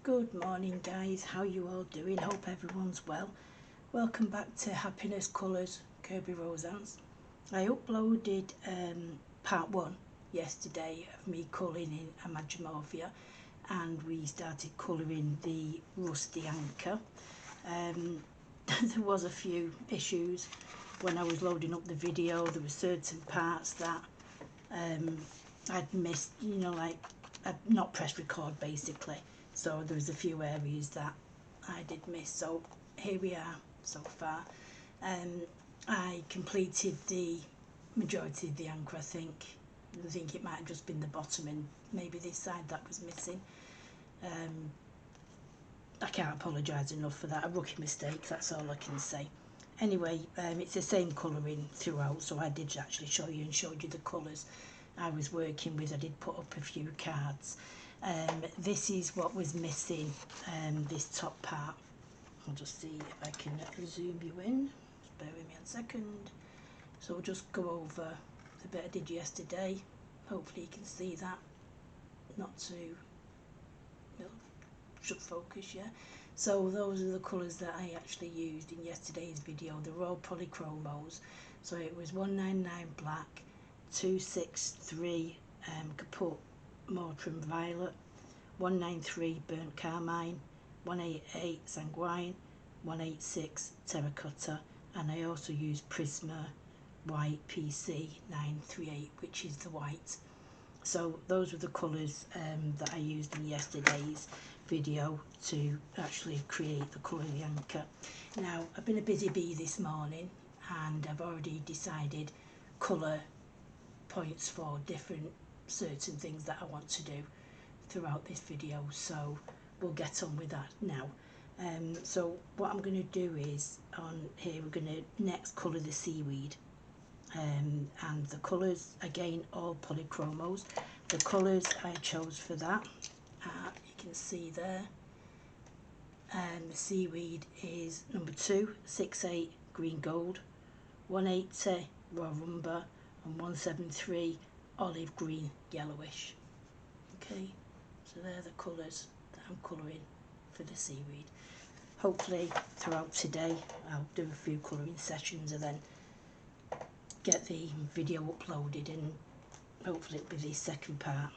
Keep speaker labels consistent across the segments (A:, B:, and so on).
A: Good morning guys, how you all doing? Hope everyone's well. Welcome back to Happy-Ness Colours, Kerby Rosanes. I uploaded part 1 yesterday of me colouring in Imagimorphia, and we started colouring the rusty anchor. There was a few issues when I was loading up the video. There were certain parts that I'd missed, like I'd not pressed record basically. So there was a few areas that I did miss. So here we are so far. I completed the majority of the anchor, I think it might have just been the bottom and maybe this side that was missing. I can't apologise enough for that, a rookie mistake, that's all I can say. Anyway, it's the same colouring throughout, so I did actually show you and showed you the colours I was working with. I did put up a few cards. This is what was missing, this top part. I'll just see if I can zoom you in. Just bear with me a second. So we'll just go over the bit I did yesterday. Hopefully you can see that. Not too, should focus, yeah. So those are the colours that I actually used in yesterday's video. They're all polychromos. So it was 199 black, 263 kaput mortrim violet, 193 burnt carmine, 188 sanguine, 186 terracotta, and I also used Prisma white PC 938, which is the white. So those were the colours that I used in yesterday's video to actually create the colour of the anchor. Now I've been a busy bee this morning and I've already decided colour points for different certain things that I want to do throughout this video, so we'll get on with that now. So what I'm going to do is on here we're going to next colour the seaweed, and the colours again all polychromos. The colours I chose for that you can see there, the seaweed is number 2, 68 green gold, 180 raw umber, and 173 olive green yellowish. Okay, so they're the colours that I'm colouring for the seaweed. Hopefully throughout today I'll do a few colouring sessions and then get the video uploaded, and hopefully it'll be the second part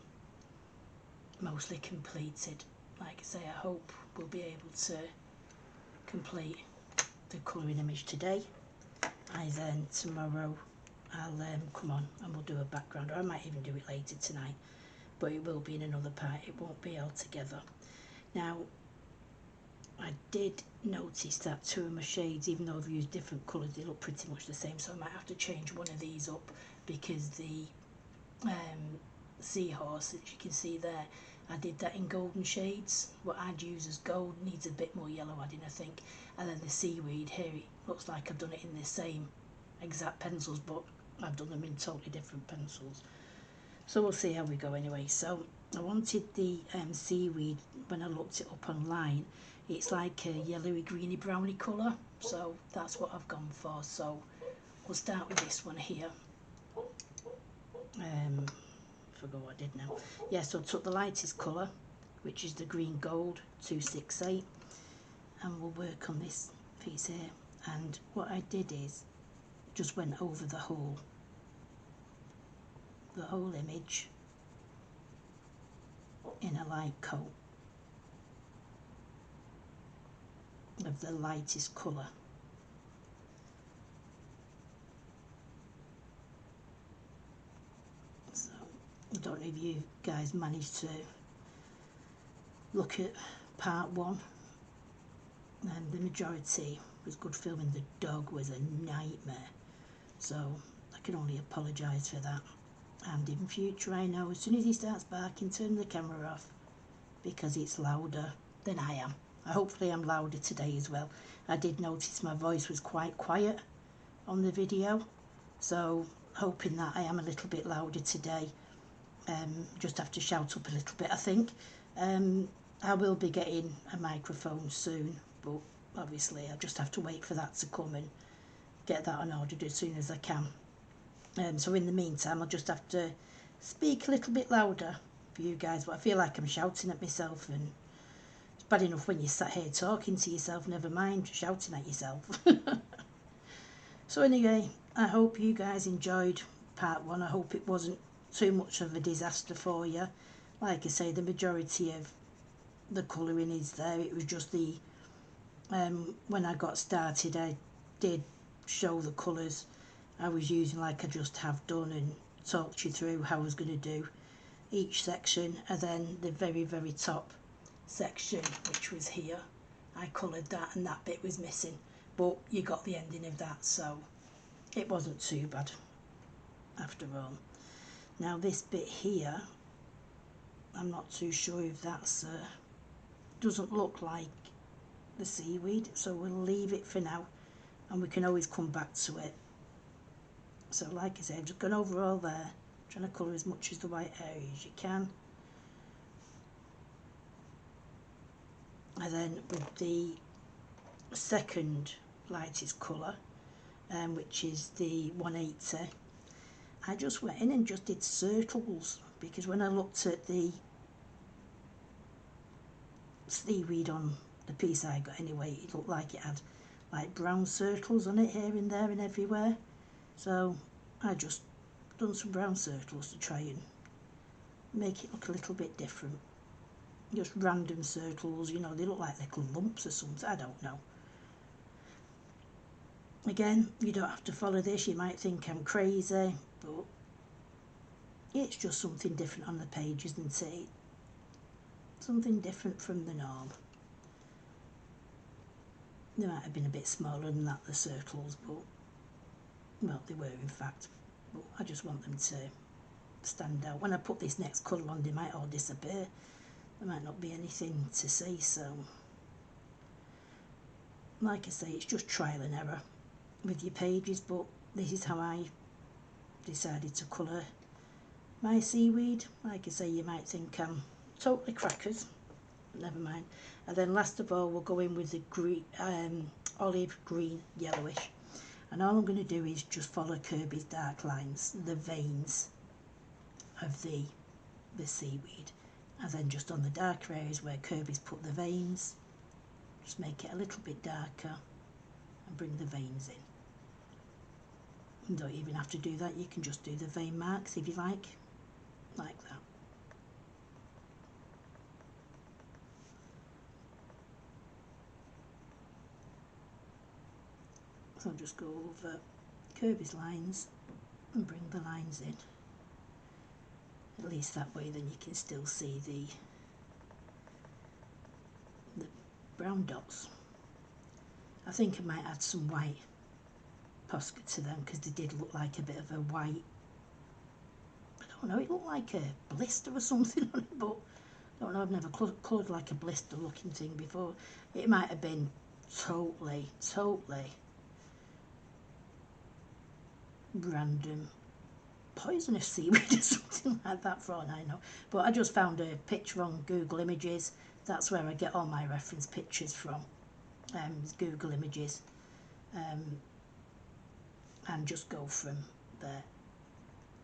A: mostly completed. Like I say, I hope we'll be able to complete the colouring image today. Then tomorrow I'll come on and we'll do a background, or I might even do it later tonight, but it will be in another part, it won't be all together. Now I did notice that two of my shades, even though I've used different colours, they look pretty much the same, so I might have to change one of these up, because the seahorse, as you can see there, I did that in golden shades. What I'd use as gold needs a bit more yellow adding, I think, and then the seaweed here, it looks like I've done it in the same exact pencils, but I've done them in totally different pencils. So we'll see how we go anyway. So I wanted the seaweed, when I looked it up online, it's like a yellowy greeny browny colour, so that's what I've gone for. So we'll start with this one here. Forgot what I did now. Yeah, so I took the lightest colour, which is the green gold 268, and we'll work on this piece here. And what I did is just went over the whole image in a light coat of the lightest colour. So I don't know if you guys managed to look at part 1, and the majority was good filming. The dog was a nightmare, so I can only apologise for that. And in future, I know as soon as he starts barking, turn the camera off, because it's louder than I am. Hopefully I'm louder today as well. I did notice my voice was quite quiet on the video, so hoping that I am a little bit louder today. Just have to shout up a little bit, I think. I will be getting a microphone soon, but obviously I'll just have to wait for that to come and get that on order as soon as I can. So in the meantime, I'll just have to speak a little bit louder for you guys, but I feel like I'm shouting at myself and bad enough when you're sat here talking to yourself, never mind shouting at yourself. So anyway, I hope you guys enjoyed part 1. I hope it wasn't too much of a disaster for you. Like I say, the majority of the colouring is there. It was just the when I got started, I did show the colours I was using like I just have done, and talked you through how I was going to do each section. And then the very top section, which was here, I coloured that, and that bit was missing, but you got the ending of that, so it wasn't too bad after all. Now this bit here, I'm not too sure if that's doesn't look like the seaweed, so we'll leave it for now, and we can always come back to it. So like I said, I've just gone over all there, trying to colour as much as the white area as you can. And then with the second lightest colour, which is the 180, I just went in and just did circles, because when I looked at the seaweed on the piece I got anyway, it looked like it had like brown circles on it here and there and everywhere. So I just done some brown circles to try and make it look a little bit different. Just random circles, you know, they look like little lumps or something, I don't know. Again, you don't have to follow this, you might think I'm crazy, but it's just something different on the page, isn't it? Something different from the norm. They might have been a bit smaller than that, the circles, but, well, they were in fact, but I just want them to stand out. When I put this next colour on, they might all disappear. There might not be anything to see, so like I say, it's just trial and error with your pages, but this is how I decided to colour my seaweed. Like I say, you might think I'm totally crackers, but never mind. And then last of all, we'll go in with the green, olive green yellowish, and all I'm going to do is just follow Kerby's dark lines, the veins of the seaweed, and then just on the darker areas where Kerby's put the veins, just make it a little bit darker and bring the veins in. You don't even have to do that, you can just do the vein marks if you like that. So I'll just go over Kerby's lines and bring the lines in. At least that way then you can still see the brown dots. I think I might add some white Posca to them, because they did look like a bit of a white, I don't know, it looked like a blister or something on it, but I don't know, I've never coloured like a blister looking thing before. It might have been totally random poisonous seaweed or something like that, for all I know. But I just found a picture on Google Images. That's where I get all my reference pictures from, Google Images, and just go from there.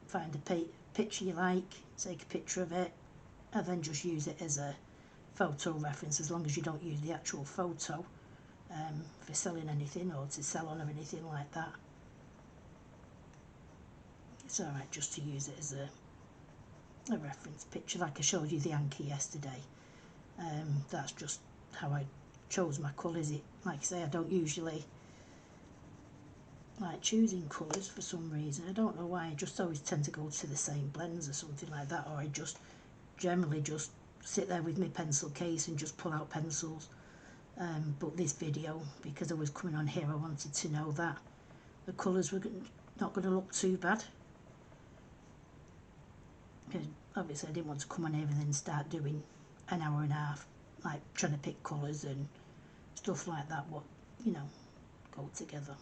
A: Find a picture you like, take a picture of it, and then just use it as a photo reference, as long as you don't use the actual photo for selling anything or to sell on or anything like that. It's alright just to use it as a reference picture, like I showed you the anchor yesterday. That's just how I chose my colours. Like I say, I don't usually like choosing colours for some reason. I don't know why, I just always tend to go to the same blends or something like that, or I just generally just sit there with my pencil case and just pull out pencils. But this video, because I was coming on here, I wanted to know that the colours were not going to look too bad. Because obviously I didn't want to come on here and then start doing an hour and a half, like trying to pick colours and stuff like that, what, you know, go together.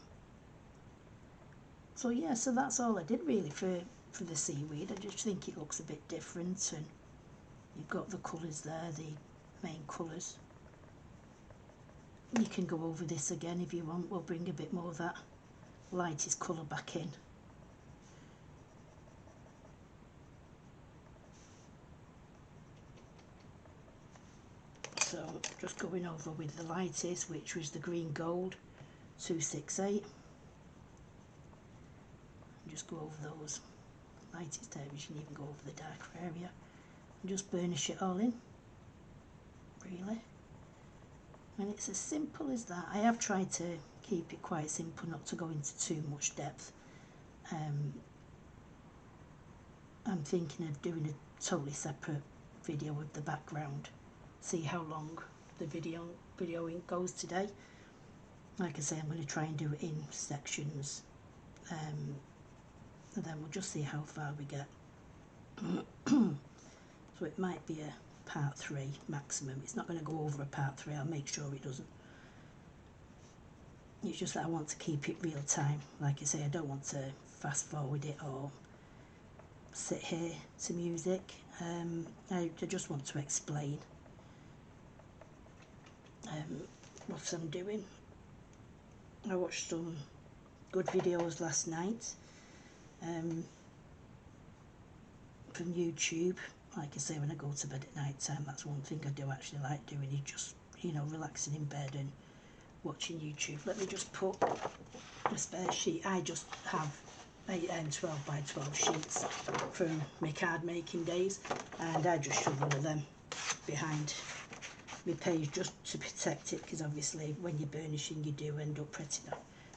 A: So yeah, so that's all I did really for the seaweed. I just think it looks a bit different, and you've got the colours there, the main colours. You can go over this again if you want. We'll bring a bit more of that lightest colour back in. So just going over with the lightest, which was the green gold 268. Just go over those lightest areas. You can even go over the darker area and just burnish it all in, really. And it's as simple as that. I have tried to keep it quite simple, not to go into too much depth. I'm thinking of doing a totally separate video with the background, see how long the videoing goes today. Like I say, I'm going to try and do it in sections, and then we'll just see how far we get. So it might be a part 3 maximum. It's not going to go over a part 3, I'll make sure it doesn't. It's just that I want to keep it real time. Like I say, I don't want to fast forward it or sit here to music. I just want to explain what I'm doing. I watched some good videos last night from YouTube. Like I say, when I go to bed at night time, that's one thing I do actually like doing, is just, you know, relaxing in bed and watching YouTube. Let me just put a spare sheet. I just have 8 and 12 by 12 sheets from my card making days, and I just shove one of them behind my page just to protect it, because obviously when you're burnishing you do end up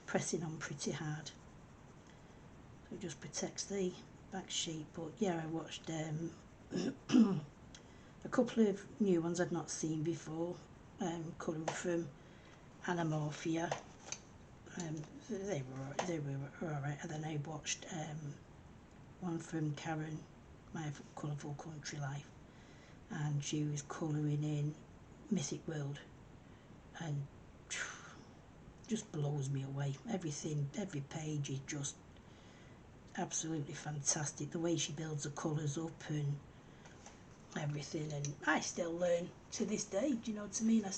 A: pressing on pretty hard. So it just protects the back sheet. But yeah, I watched a couple of new ones I'd not seen before, coming from Imagimorphia. They were alright. And then I watched one from Karen, My Colourful Country Life, and she was colouring in Mythic World, and just blows me away. Everything, every page is just absolutely fantastic. The way she builds the colours up and everything, and I still learn to this day. Do you know what I mean? I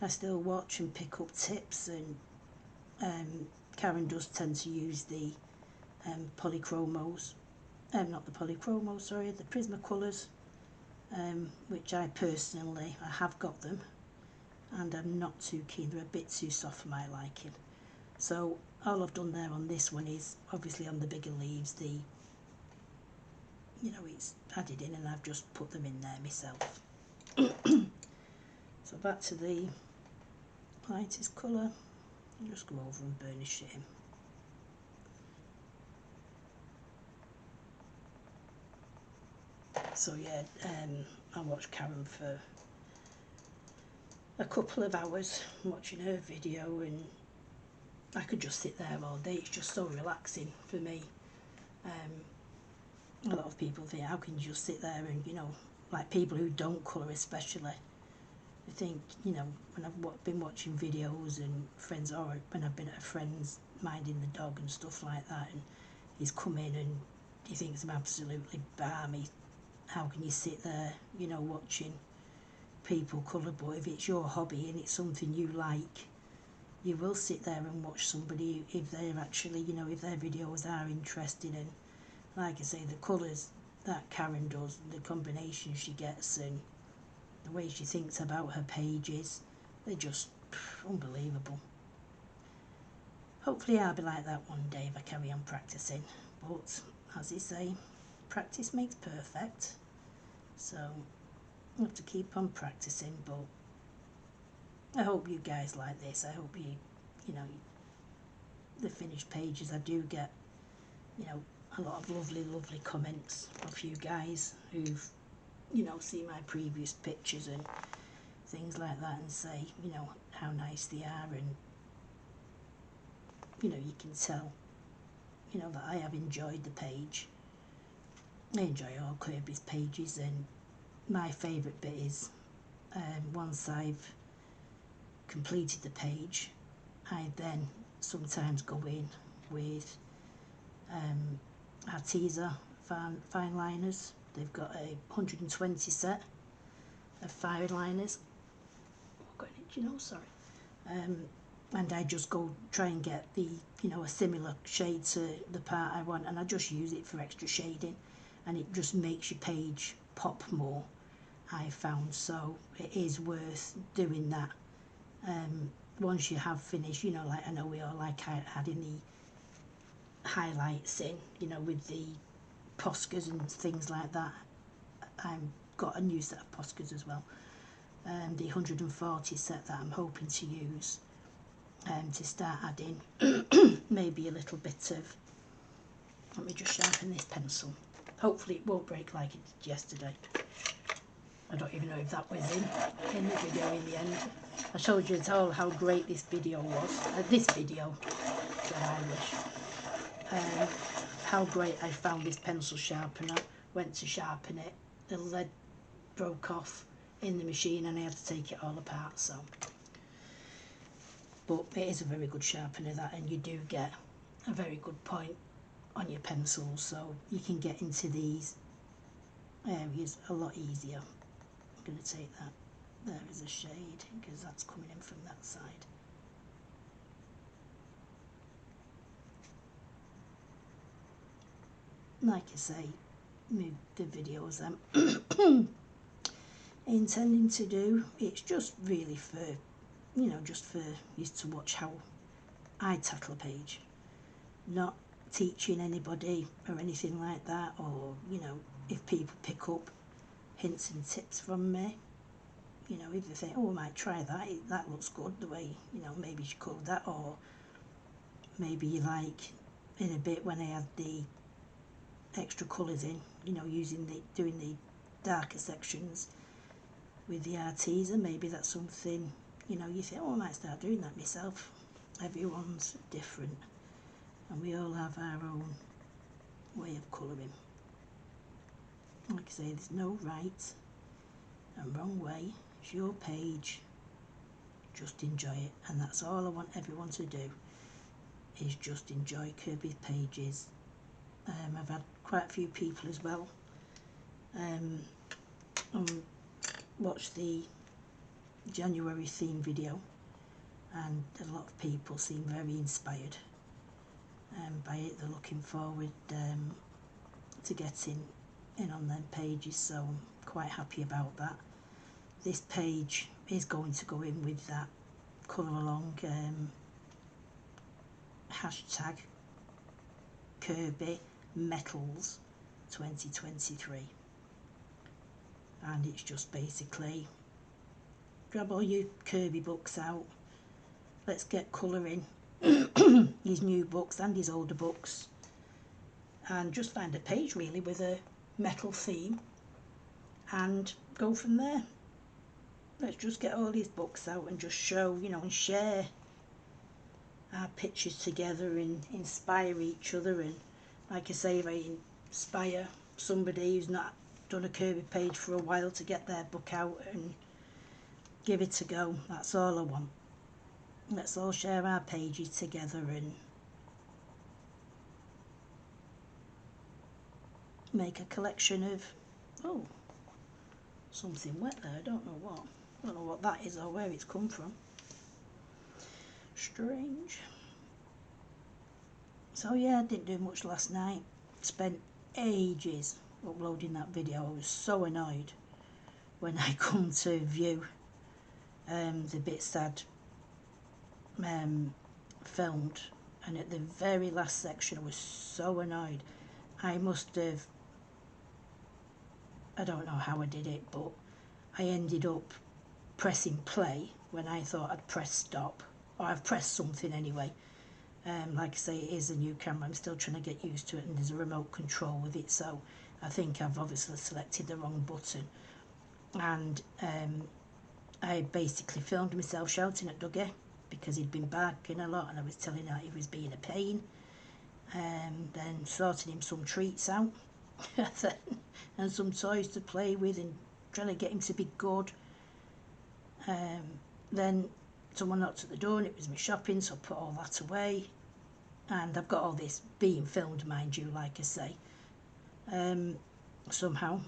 A: still watch and pick up tips, and Karen does tend to use the polychromos, not the polychromos, sorry, the Prismacolors, which I personally, I have got them, and I'm not too keen. They're a bit too soft for my liking. So all I've done there on this one is, obviously on the bigger leaves, it's added in, and I've just put them in there myself. So back to the lightest colour, just go over and burnish it in. So yeah, I watched Karen for a couple of hours watching her video, and I could just sit there all day. It's just so relaxing for me. A lot of people think, how can you just sit there and, you know, like people who don't colour especially, I think, you know, when I've been watching videos and friends, or when I've been at a friend's minding the dog and stuff like that, and he's come in and he thinks I'm absolutely balmy. How can you sit there, you know, watching people colour? But if it's your hobby and it's something you like, you will sit there and watch somebody if they're actually, you know, if their videos are interesting. And like I say, the colours that Karen does, the combinations she gets, and the way she thinks about her pages, they're just unbelievable. Hopefully I'll be like that one day if I carry on practising. But as they say, practice makes perfect. So I have to keep on practising. But I hope you guys like this. I hope you know, the finished pages. I do get, you know, a lot of lovely comments of you guys who've, you know, seen my previous pictures and things like that, and say, you know, how nice they are, and, you know, you can tell, you know, that I have enjoyed the page. I enjoy all Kerby's pages, and my favourite bit is once I've completed the page, I then sometimes go in with Arteza fine liners. They've got a 120 set of fine liners. I've got an itchy nose, sorry. And I just go try and get the, you know, a similar shade to the part I want, and I just use it for extra shading, and it just makes your page pop more. I found, so it is worth doing that. Once you have finished, you know, like I know we all like adding the highlights in, you know, with the Poscas and things like that. I've got a new set of Poscas as well. The 140 set that I'm hoping to use to start adding maybe a little bit of, let me just sharpen this pencil. Hopefully it won't break like it did yesterday. I don't even know if that was in the video in the end. I showed you all how great this video was. This video, that Irish. How great I found this pencil sharpener. Went to sharpen it, the lead broke off in the machine and I had to take it all apart. So, but it is a very good sharpener, that, and you do get a very good point on your pencils, so you can get into these areas a lot easier. I'm going to take that. There is a shade because that's coming in from that side. Like I say, the videos I'm intending to do, it's just really for, you know, just for you to watch how I tackle a page, not teaching anybody or anything like that, or, you know, if people pick up hints and tips from me, you know, if they think, oh, I might try that, that looks good, the way, you know, maybe you should code that, or maybe you like in a bit when I add the extra colours in, you know, doing the darker sections with the artisan, maybe that's something, you know, you think, oh, I might start doing that myself. Everyone's different and we all have our own way of colouring. Like I say, there's no right and wrong way. It's your page, just enjoy it, and that's all I want everyone to do, is just enjoy Kerby's pages. I've had quite a few people as well watch the January theme video, and a lot of people seem very inspired by it. They're looking forward to getting in on them pages, so I'm quite happy about that. This page is going to go in with that colour along hashtag Kerby Metals 2023, and it's just basically grab all your Kerby books out, let's get colouring his new books and his older books, and just find a page really with a metal theme and go from there. Let's just get all these books out and just show, you know, and share our pictures together and inspire each other. And like I say, if I inspire somebody who's not done a Kerby page for a while to get their book out and give it a go, that's all I want. Let's all share our pages together and make a collection of, oh, something wet there, I don't know what that is or where it's come from. Strange. So yeah, I didn't do much last night. Spent ages uploading that video. I was so annoyed when I come to view the bits that filmed, and at the very last section I was so annoyed. I must have, I don't know how I did it, but I ended up pressing play when I thought I'd press stop, or I've pressed something anyway. Like I say, it is a new camera, I'm still trying to get used to it, and there's a remote control with it, so I think I've obviously selected the wrong button. And I basically filmed myself shouting at Dougie because he'd been barking a lot and I was telling him he was being a pain, then sorting him some treats out and some toys to play with and trying to get him to be good. Then someone knocked at the door and it was my shopping, so I put all that away, and I've got all this being filmed, mind you, like I say, somehow.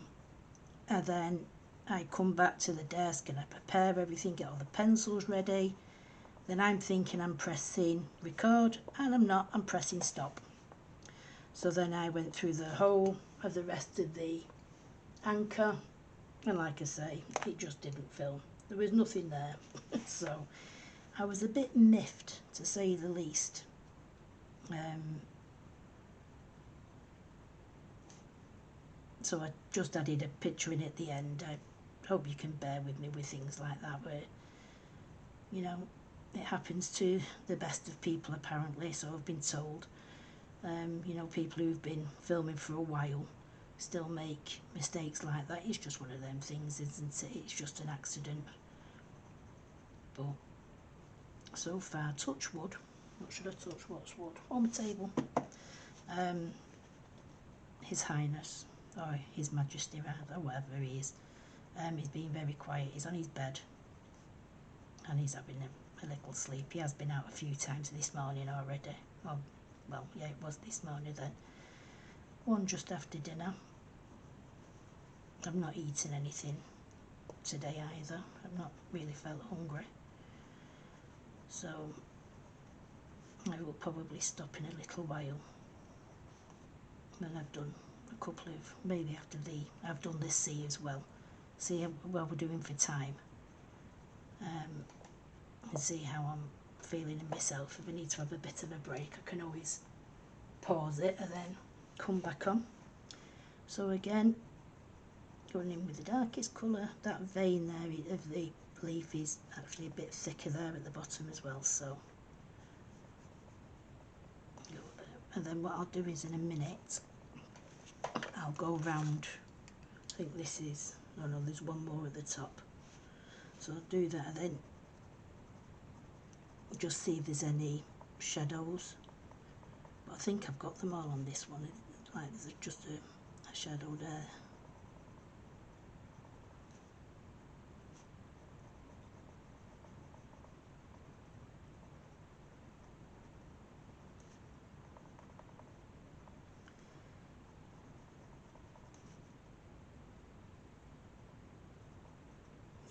A: And then I come back to the desk and I prepare everything, get all the pencils ready. Then I'm thinking I'm pressing record, and I'm not, I'm pressing stop. So then I went through the whole of the rest of the anchor, And like I say, it just didn't film. There was nothing there. So I was a bit miffed, to say the least. So I just added a picture in at the end. I hope you can bear with me with things like that, where, you know, it happens to the best of people apparently, so I've been told. You know, people who've been filming for a while still make mistakes like that. It's just one of them things, isn't it? It's just an accident. But so far, touch wood. What should I touch? What's wood? On the table. His Highness, or His Majesty rather, whatever he is, he's been very quiet. He's on his bed and he's having a little sleep. He has been out a few times this morning already. Well, yeah, it was this morning then. One just after dinner. I've not eaten anything today either. I've not really felt hungry. So I will probably stop in a little while. Then I've done a couple of, maybe after I've done this C as well. See how well we're doing for time. And see how I'm feeling in myself. If I need to have a bit of a break, I can always pause it and then come back on. So again, going in with the darkest colour. That vein there of the leaf is actually a bit thicker there at the bottom as well, so and then what I'll do is in a minute I'll go round. I think this is, oh no, there's one more at the top, so I'll do that and then just see if there's any shadows, but I think I've got them all on this one. It's like there's just a shadow there.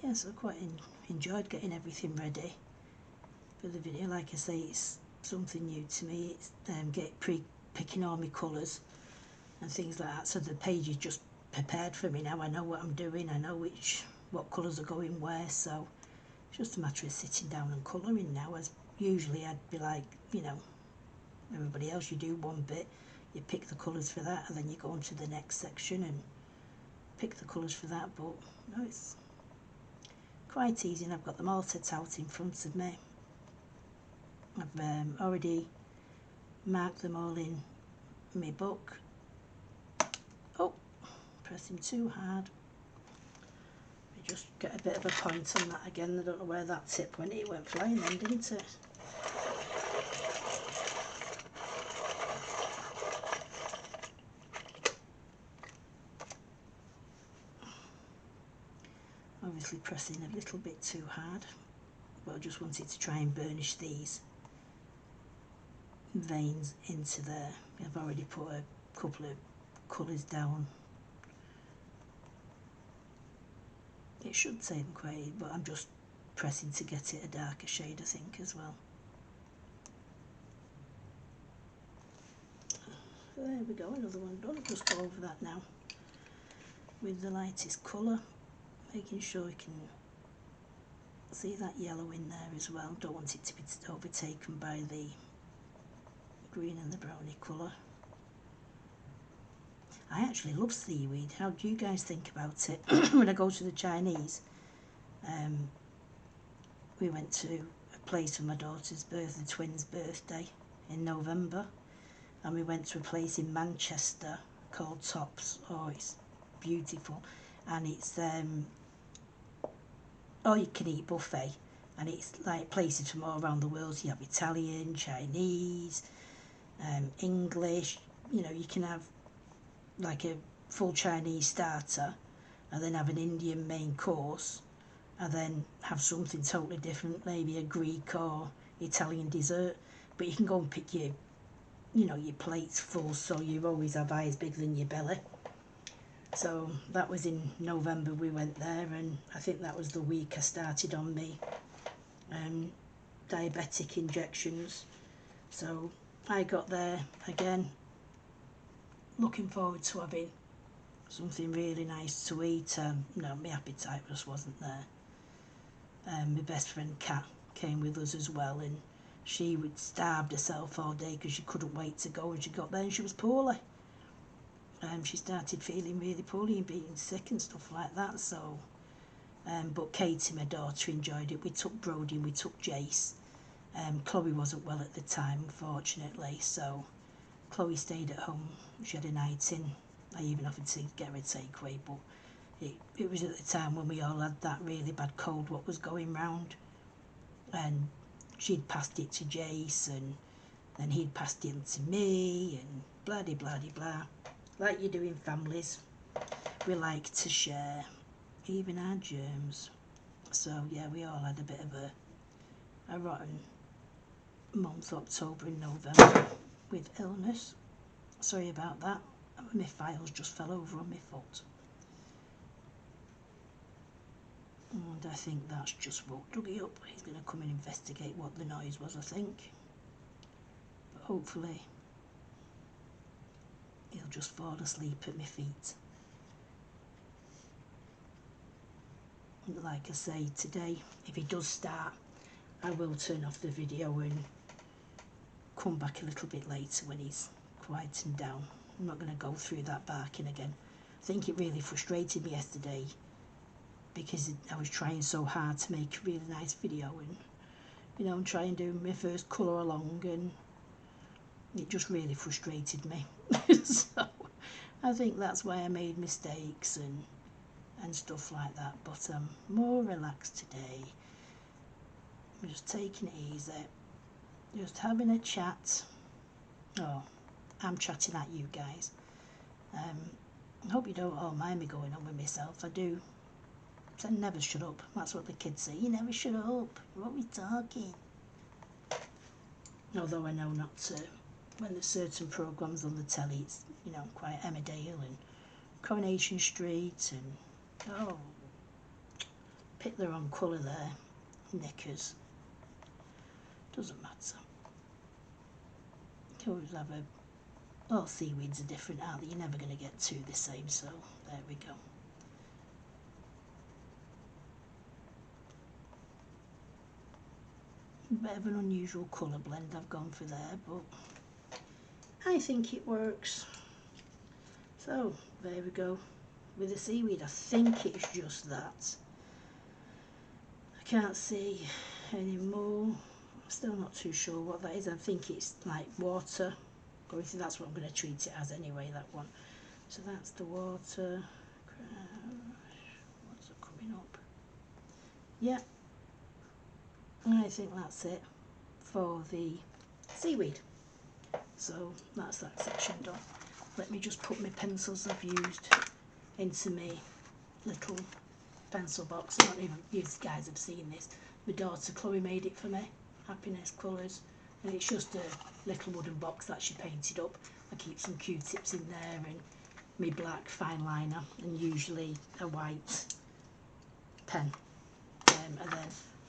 A: Yeah, so I quite enjoyed getting everything ready for the video. Like I say, it's something new to me. It's picking all my colours and things like that, so the page is just prepared for me now. I know what I'm doing, I know what colours are going where, so it's just a matter of sitting down and colouring now. As usually I'd be like, you know, everybody else, you do one bit, you pick the colours for that, and then you go on to the next section and pick the colours for that. But no, it's quite easy, and I've got them all set out in front of me. I've already marked them all in my book. Oh, pressing too hard. We just get a bit of a point on that again. I don't know where that tip went. It went flying then, didn't it? Obviously pressing a little bit too hard, but I just wanted to try and burnish these veins into there. I've already put a couple of colours down. It should say them quite, but I'm just pressing to get it a darker shade, I think, as well. So there we go, another one done. Just go over that now with the lightest colour, making sure you can see that yellow in there as well. Don't want it to be overtaken by the green and the browny colour. I actually love seaweed. How do you guys think about it? When I go to the Chinese, we went to a place for my daughter's birthday, the twins' birthday in November, and we went to a place in Manchester called Tops. Oh, it's beautiful, and it's all you can eat buffet, and it's like places from all around the world. So you have Italian, Chinese, English. You know, you can have like a full Chinese starter and then have an Indian main course and then have something totally different, maybe a Greek or Italian dessert. But you can go and pick your, you know, your plates full, so you always have eyes bigger than your belly. So that was in November we went there, and I think that was the week I started on me diabetic injections. So I got there again, looking forward to having something really nice to eat. No, my appetite just wasn't there. My best friend Kat came with us as well, and she would starved herself all day because she couldn't wait to go, and she got there and she was poorly. She started feeling really poorly and being sick and stuff like that. So, but Katie, my daughter, enjoyed it. We took Brody and we took Jace. Chloe wasn't well at the time, unfortunately, so Chloe stayed at home. She had a night in. I even offered to get her a takeaway, but it was at the time when we all had that really bad cold what was going round, and she'd passed it to Jace, and then he'd passed it to me, and blah de blah de blah. Like you do in families, we like to share, even our germs. So yeah, we all had a bit of a rotten month, October and November, with illness. Sorry about that. My files just fell over on my foot. And I think that's just woke Dougie up. He's going to come and investigate what the noise was, I think. But hopefully he'll just fall asleep at my feet. And like I say, today, if he does start, I will turn off the video and come back a little bit later when he's quietened down. I'm not going to go through that barking again. I think it really frustrated me yesterday because I was trying so hard to make a really nice video, and you know, and try and do my first colour along, and it just really frustrated me. So I think that's why I made mistakes and stuff like that, but I'm more relaxed today. I'm just taking it easy, just having a chat. Oh, I'm chatting at you guys. I hope you don't all mind me going on with myself. I do. I never shut up. That's what the kids say. You never shut up. What are we talking? Although I know not to. When there's certain programmes on the telly, it's, you know, quite Emmerdale and Coronation Street and, oh, pick the wrong colour there. Knickers. Doesn't matter. You always have a... All seaweeds are different, aren't they? You're never going to get two the same, so there we go. Bit of an unusual colour blend I've gone for there, but I think it works. So there we go with the seaweed. I think it's just that. I can't see any more. I'm still not too sure what that is. I think it's like water going through. That's what I'm going to treat it as anyway, that one. So that's the water. What's it coming up? Yeah. I think that's it for the seaweed. So that's that section done. Let me just put my pencils I've used into my little pencil box. I don't even, you guys have seen this. My daughter Chloe made it for me, Happy-Ness colours, and it's just a little wooden box that she painted up. I keep some Q-tips in there and my black fine liner, and usually a white pen, and then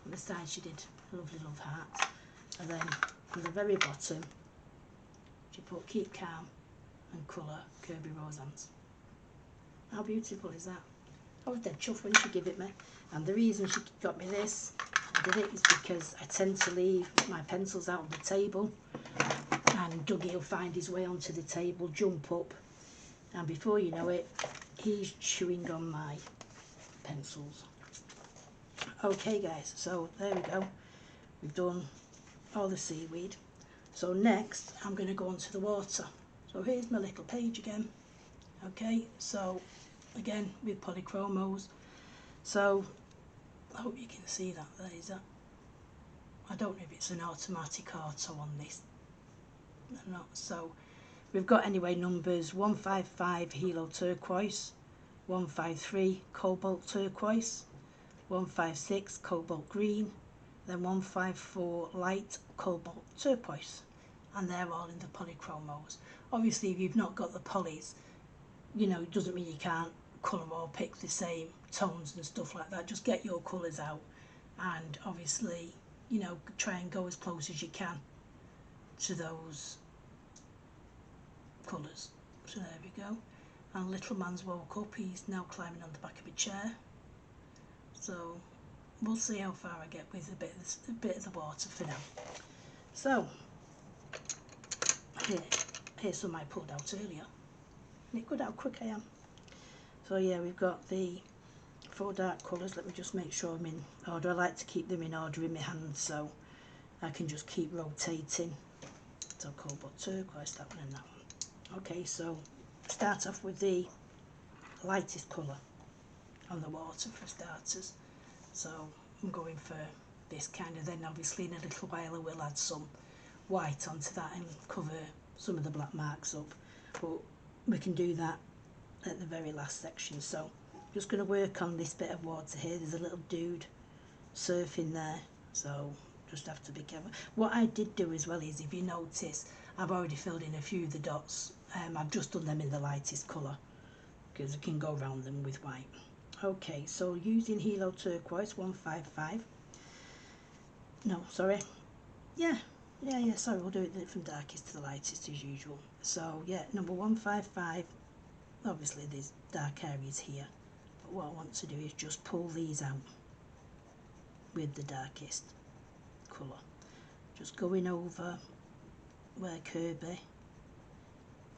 A: on the side she did a lovely love heart, and then on the very bottom she put keep calm and colour Kerby Rosanes. How beautiful is that? I was dead chuffed when she gave it me, and the reason she got me this, I did it, is because I tend to leave my pencils out on the table, and Dougie will find his way onto the table, jump up, and before you know it, he's chewing on my pencils. Okay guys, so there we go. We've done all the seaweed. So next I'm going to go onto the water. So here's my little page again. Okay, so again with polychromos. So I hope you can see that. There is that. I don't know if it's an automatic auto on this or not. So we've got anyway numbers 155 Hilo Turquoise, 153 Cobalt Turquoise, 156 Cobalt Green, then 154 Light Cobalt Turquoise, and they're all in the polychromos. Obviously if you've not got the polys, you know, it doesn't mean you can't colour or pick the same tones and stuff like that. Just get your colours out and obviously, you know, try and go as close as you can to those colours. So there we go. and little man's woke up. He's now climbing on the back of a chair. So we'll see how far I get with a bit of the water for now. So here's some I pulled out earlier. Isn't it good how quick I am? So yeah, we've got the 4 dark colours. Let me just make sure I'm in order. I like to keep them in order in my hand so I can just keep rotating. So cobalt turquoise, that one and that one. Okay, so start off with the lightest colour on the water for starters. So I'm going for this kind of, then obviously in a little while I will add some white onto that and cover some of the black marks up, but we can do that at the very last section. So just going to work on this bit of water here. There's a little dude surfing there, so just have to be careful. What I did do as well is, if you notice, I've already filled in a few of the dots. I've just done them in the lightest colour because I can go around them with white. Okay, so using Hilo Turquoise 155. No, sorry. Yeah, sorry, we'll do it from darkest to the lightest as usual. So yeah, number 155, obviously there's dark areas here, but what I want to do is just pull these out with the darkest colour. Just going over where Kerby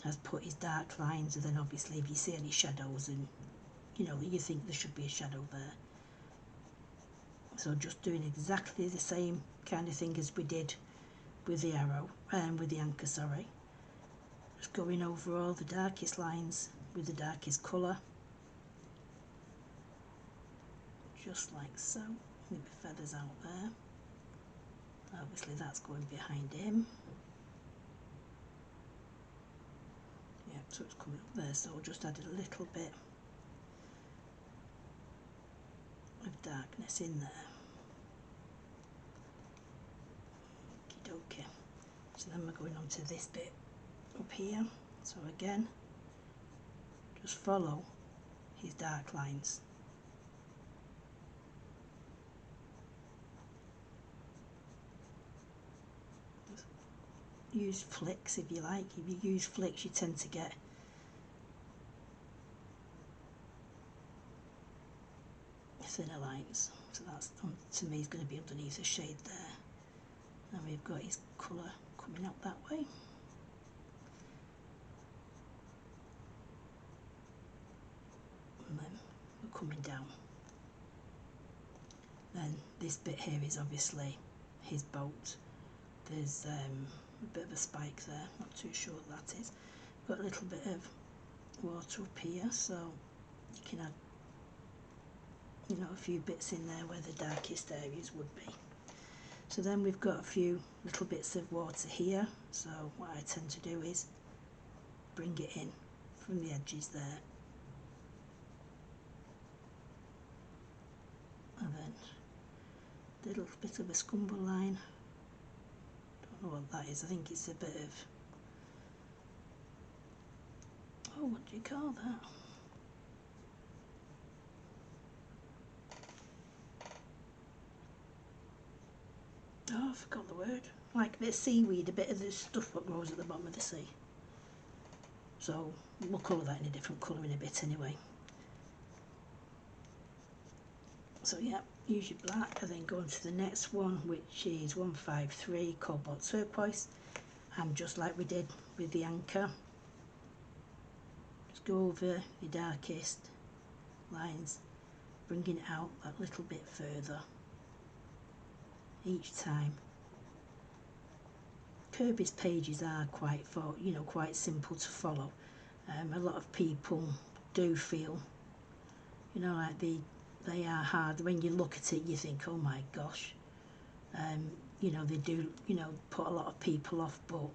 A: has put his dark lines, and then obviously if you see any shadows and you know that you think there should be a shadow there. So just doing exactly the same kind of thing as we did with the arrow, with the anchor, sorry. Just going over all the darkest lines with the darkest colour. Just like so. With the feathers out there. Obviously that's going behind him. Yeah, so it's coming up there, so we'll just add a little bit of darkness in there. Okie dokie. So then we're going on to this bit up here. So again, just follow his dark lines. Just use flicks if you like. If you use flicks, you tend to get thinner lines. So that's, to me, is going to be underneath the shade there. And we've got his colour coming out that way. And then we're coming down. Then this bit here is obviously his boat. There's a bit of a spike there, not too sure what that is. Got a little bit of water up here, so you can add, you know, a few bits in there where the darkest areas would be. So then we've got a few little bits of water here, so what I tend to do is bring it in from the edges there, and then a little bit of a scumble line. Don't know what that is. I think it's a bit of, oh, what do you call that? Oh, I forgot the word. Like a bit of seaweed, a bit of the stuff that grows at the bottom of the sea. So we'll colour that in a different colour in a bit anyway. So yeah, use your black and then go on to the next one, which is 153 Cobalt Turquoise. And just like we did with the anchor, just go over your darkest lines, bringing it out that little bit further each time. Kerby's pages are quite simple to follow. A lot of people do feel, you know, like they are hard. When you look at it, you think, oh my gosh. You know, they do, you know, put a lot of people off. But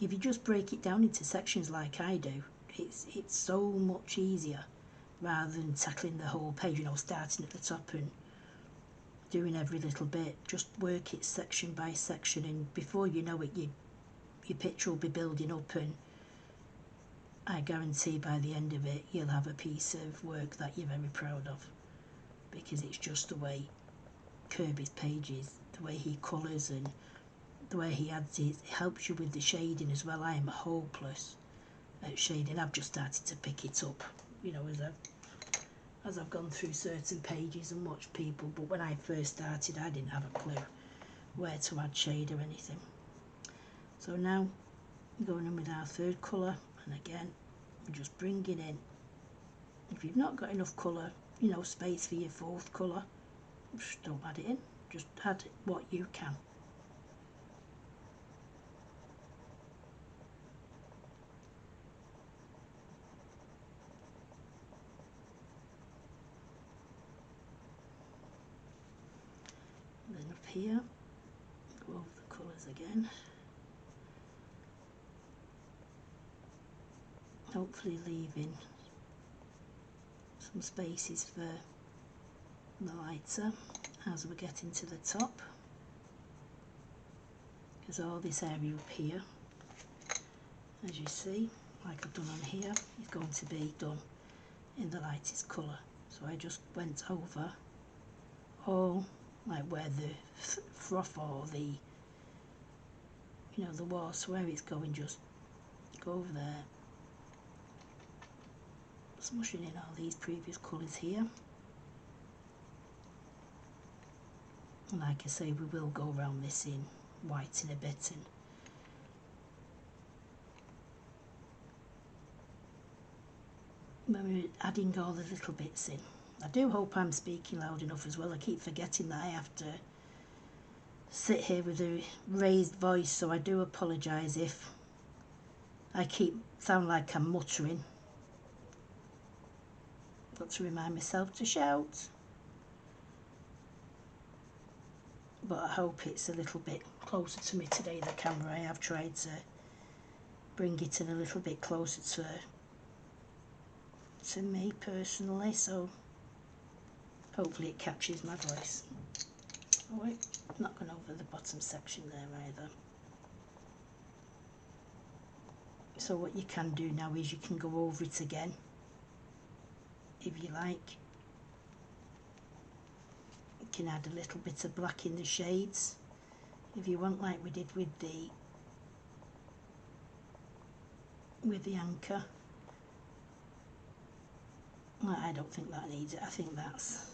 A: if you just break it down into sections like I do, it's so much easier rather than tackling the whole page. You know, starting at the top and doing every little bit. Just work it section by section, and before you know it, your picture will be building up, and I guarantee by the end of it you'll have a piece of work that you're very proud of, because it's just the way Kerby's pages, the way he colours and the way he adds it helps you with the shading as well. I am hopeless at shading. I've just started to pick it up, you know, as I've gone through certain pages and watched people, but when I first started I didn't have a clue where to add shade or anything. So now going in with our third colour, and again we're just bringing in, if you've not got enough colour, you know, space for your fourth colour, just don't add it in, just add what you can. And then up here, go over the colours again. Hopefully leaving some spaces for the lighter as we're getting to the top, because all this area up here, as you see, like I've done on here, is going to be done in the lightest colour. So I just went over all, like where the froth or the, you know, the wash, where it's going, just go over there, smushing in all these previous colours here. And like I say, we will go around this in white in a bit, and when we're adding all the little bits in, I do hope I'm speaking loud enough as well. I keep forgetting that I have to sit here with a raised voice, so I do apologise if I sound like I'm muttering. Got to remind myself to shout. But I hope it's a little bit closer to me today, the camera. I have tried to bring it in a little bit closer to me personally, so hopefully it captures my voice. Oh wait, not gone over the bottom section there either. So what you can do now is you can go over it again if you like. You can add a little bit of black in the shades if you want, like we did with the anchor. Well, I don't think that needs it. I think that's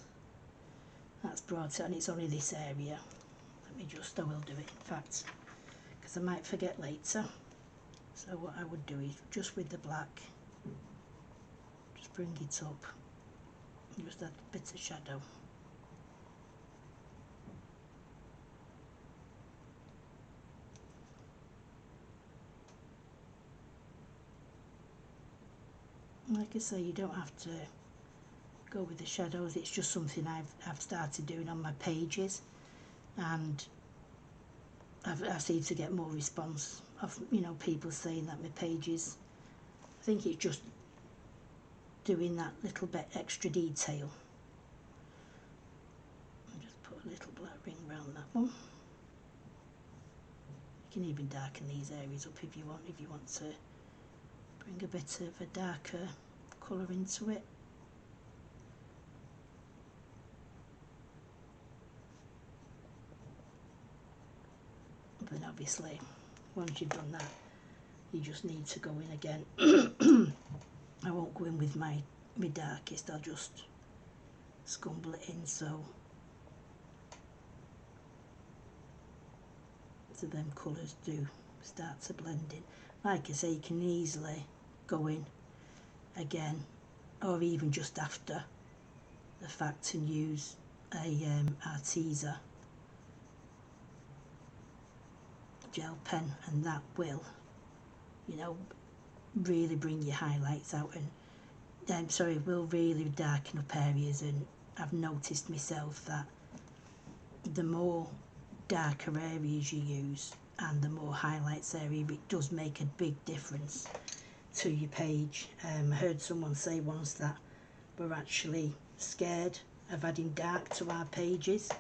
A: brought it, and it's only this area. Let me just, I will do it in fact, because I might forget later. So what I would do is just with the black, just bring it up and just add a bit of shadow. Like I say, you don't have to go with the shadows, it's just something I've started doing on my pages, and I seem to get more response of, you know, people saying that my pages, I think it's just doing that little bit extra detail. I'll just put a little black ring around that one. You can even darken these areas up if you want to bring a bit of a darker colour into it. Then obviously once you've done that, you just need to go in again. I won't go in with my darkest, I'll just scumble it in so them colours do start to blend in. Like I say, you can easily go in again, or even just after the fact, and use a Arteza gel pen, and that will, you know, really bring your highlights out, and will really darken up areas. And I've noticed myself that the more darker areas you use and the more highlights area, it does make a big difference to your page. I heard someone say once that we're actually scared of adding dark to our pages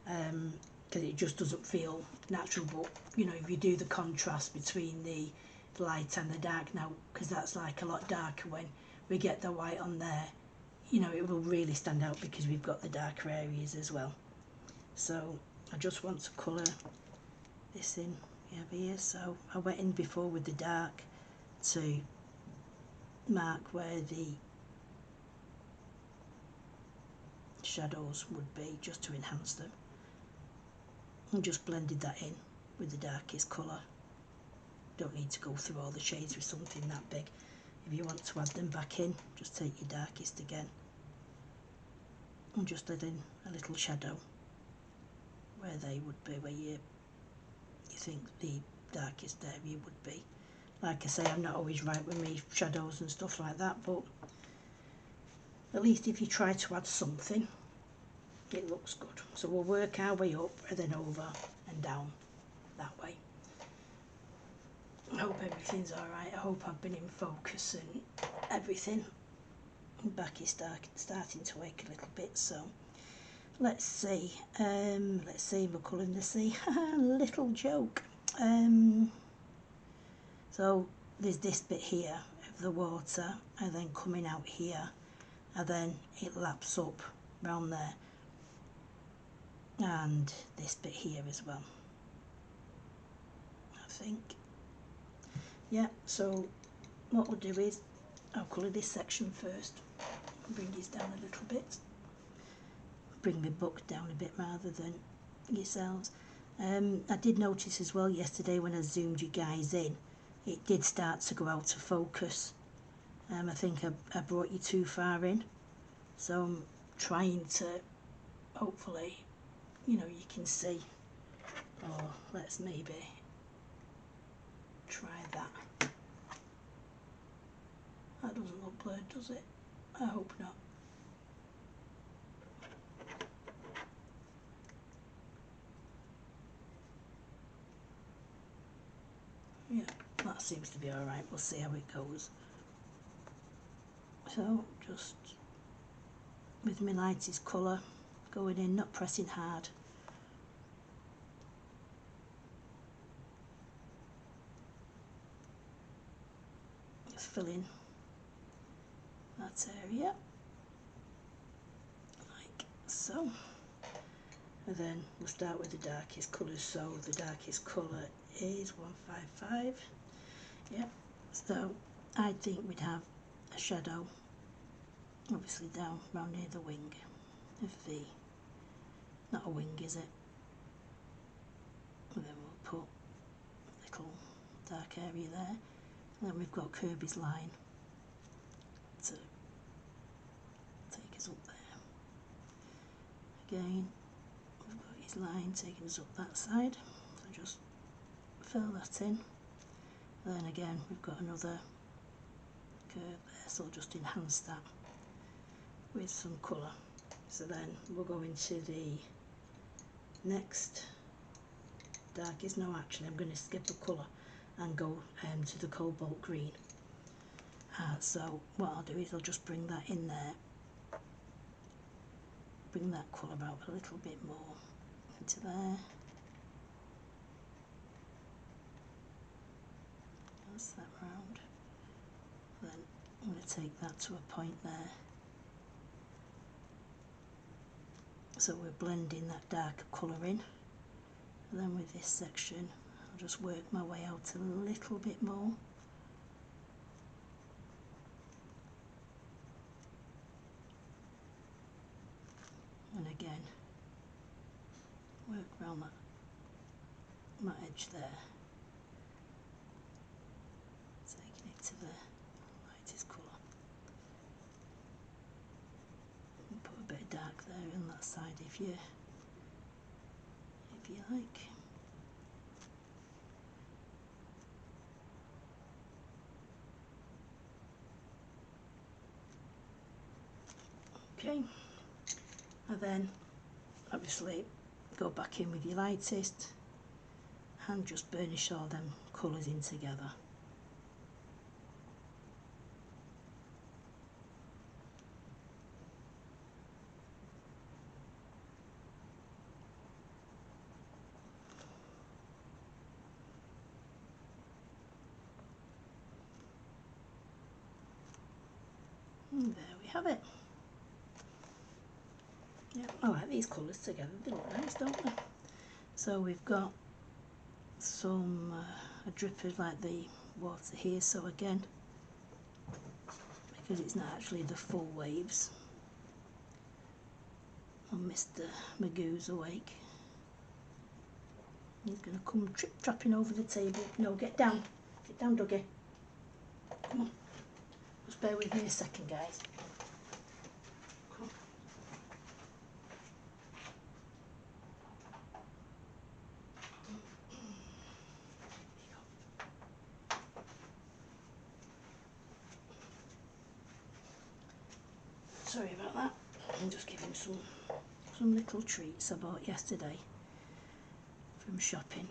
A: because it just doesn't feel natural. But you know, if you do the contrast between the light and the dark now, because that's like a lot darker, when we get the white on there, you know, it will really stand out because we've got the darker areas as well. So I just want to colour this in here. So I went in before with the dark, to mark where the shadows would be, just to enhance them, and just blended that in with the darkest colour. Don't need to go through all the shades with something that big. If you want to add them back in, just take your darkest again and just add in a little shadow where they would be, where you think the darkest area would be. Like I say, I'm not always right with me shadows and stuff like that, but at least if you try to add something, it looks good. So we'll work our way up and then over and down that way. I hope everything's alright. I hope I've been in focus and everything. My back is starting to ache a little bit, so let's see. Let's see if we're colouring the sea. Little joke. So there's this bit here of the water, and then coming out here, and then it laps up round there, and this bit here as well, I think. Yeah, so what we'll do is I'll colour this section first. Bring this down a little bit. Bring the book down a bit rather than yourselves. I did notice as well yesterday when I zoomed you guys in, it did start to go out of focus. I think I brought you too far in. So I'm trying to, hopefully, you know, you can see. Or let's maybe try that. That doesn't look blurred, does it? I hope not. Yeah, that seems to be alright. We'll see how it goes. So just with my lightest colour going in, not pressing hard. Just filling that area like so. And then we'll start with the darkest colours. So the darkest colour is 155. Yep. So I think we'd have a shadow obviously down round near the wing of the, not a wing is it? And then we'll put a little dark area there. And then we've got Kerby's line to take us up there. Again, we've got his line taking us up that side. So just fill that in. And then again, we've got another curve there, so I'll just enhance that with some colour. So then we'll go into the next darkest. No, actually I'm going to skip a colour and go to the cobalt green. So what I'll do is I'll just bring that in there, bring that colour out a little bit more into there. That's that round. Then I'm going to take that to a point there. So we're blending that darker colour in. And then with this section, I'll just work my way out a little bit more. And again, work around that edge there. Taking it to the lightest colour. And put a bit of dark there on that side if you like. Okay, and then obviously go back in with your lightest and just burnish all them colours in together. And there we have it. Yeah, I like these colours together, they look nice, don't they? So we've got some, a drip of like the water here, so again, because it's not actually the full waves, and Mr. Magoo's awake. He's going to come trip-trapping over the table. No, get down. Get down, Dougie. Come on. Just bear with me a second, guys. Come on. Sorry about that. I'm just giving some little treats I bought yesterday from shopping.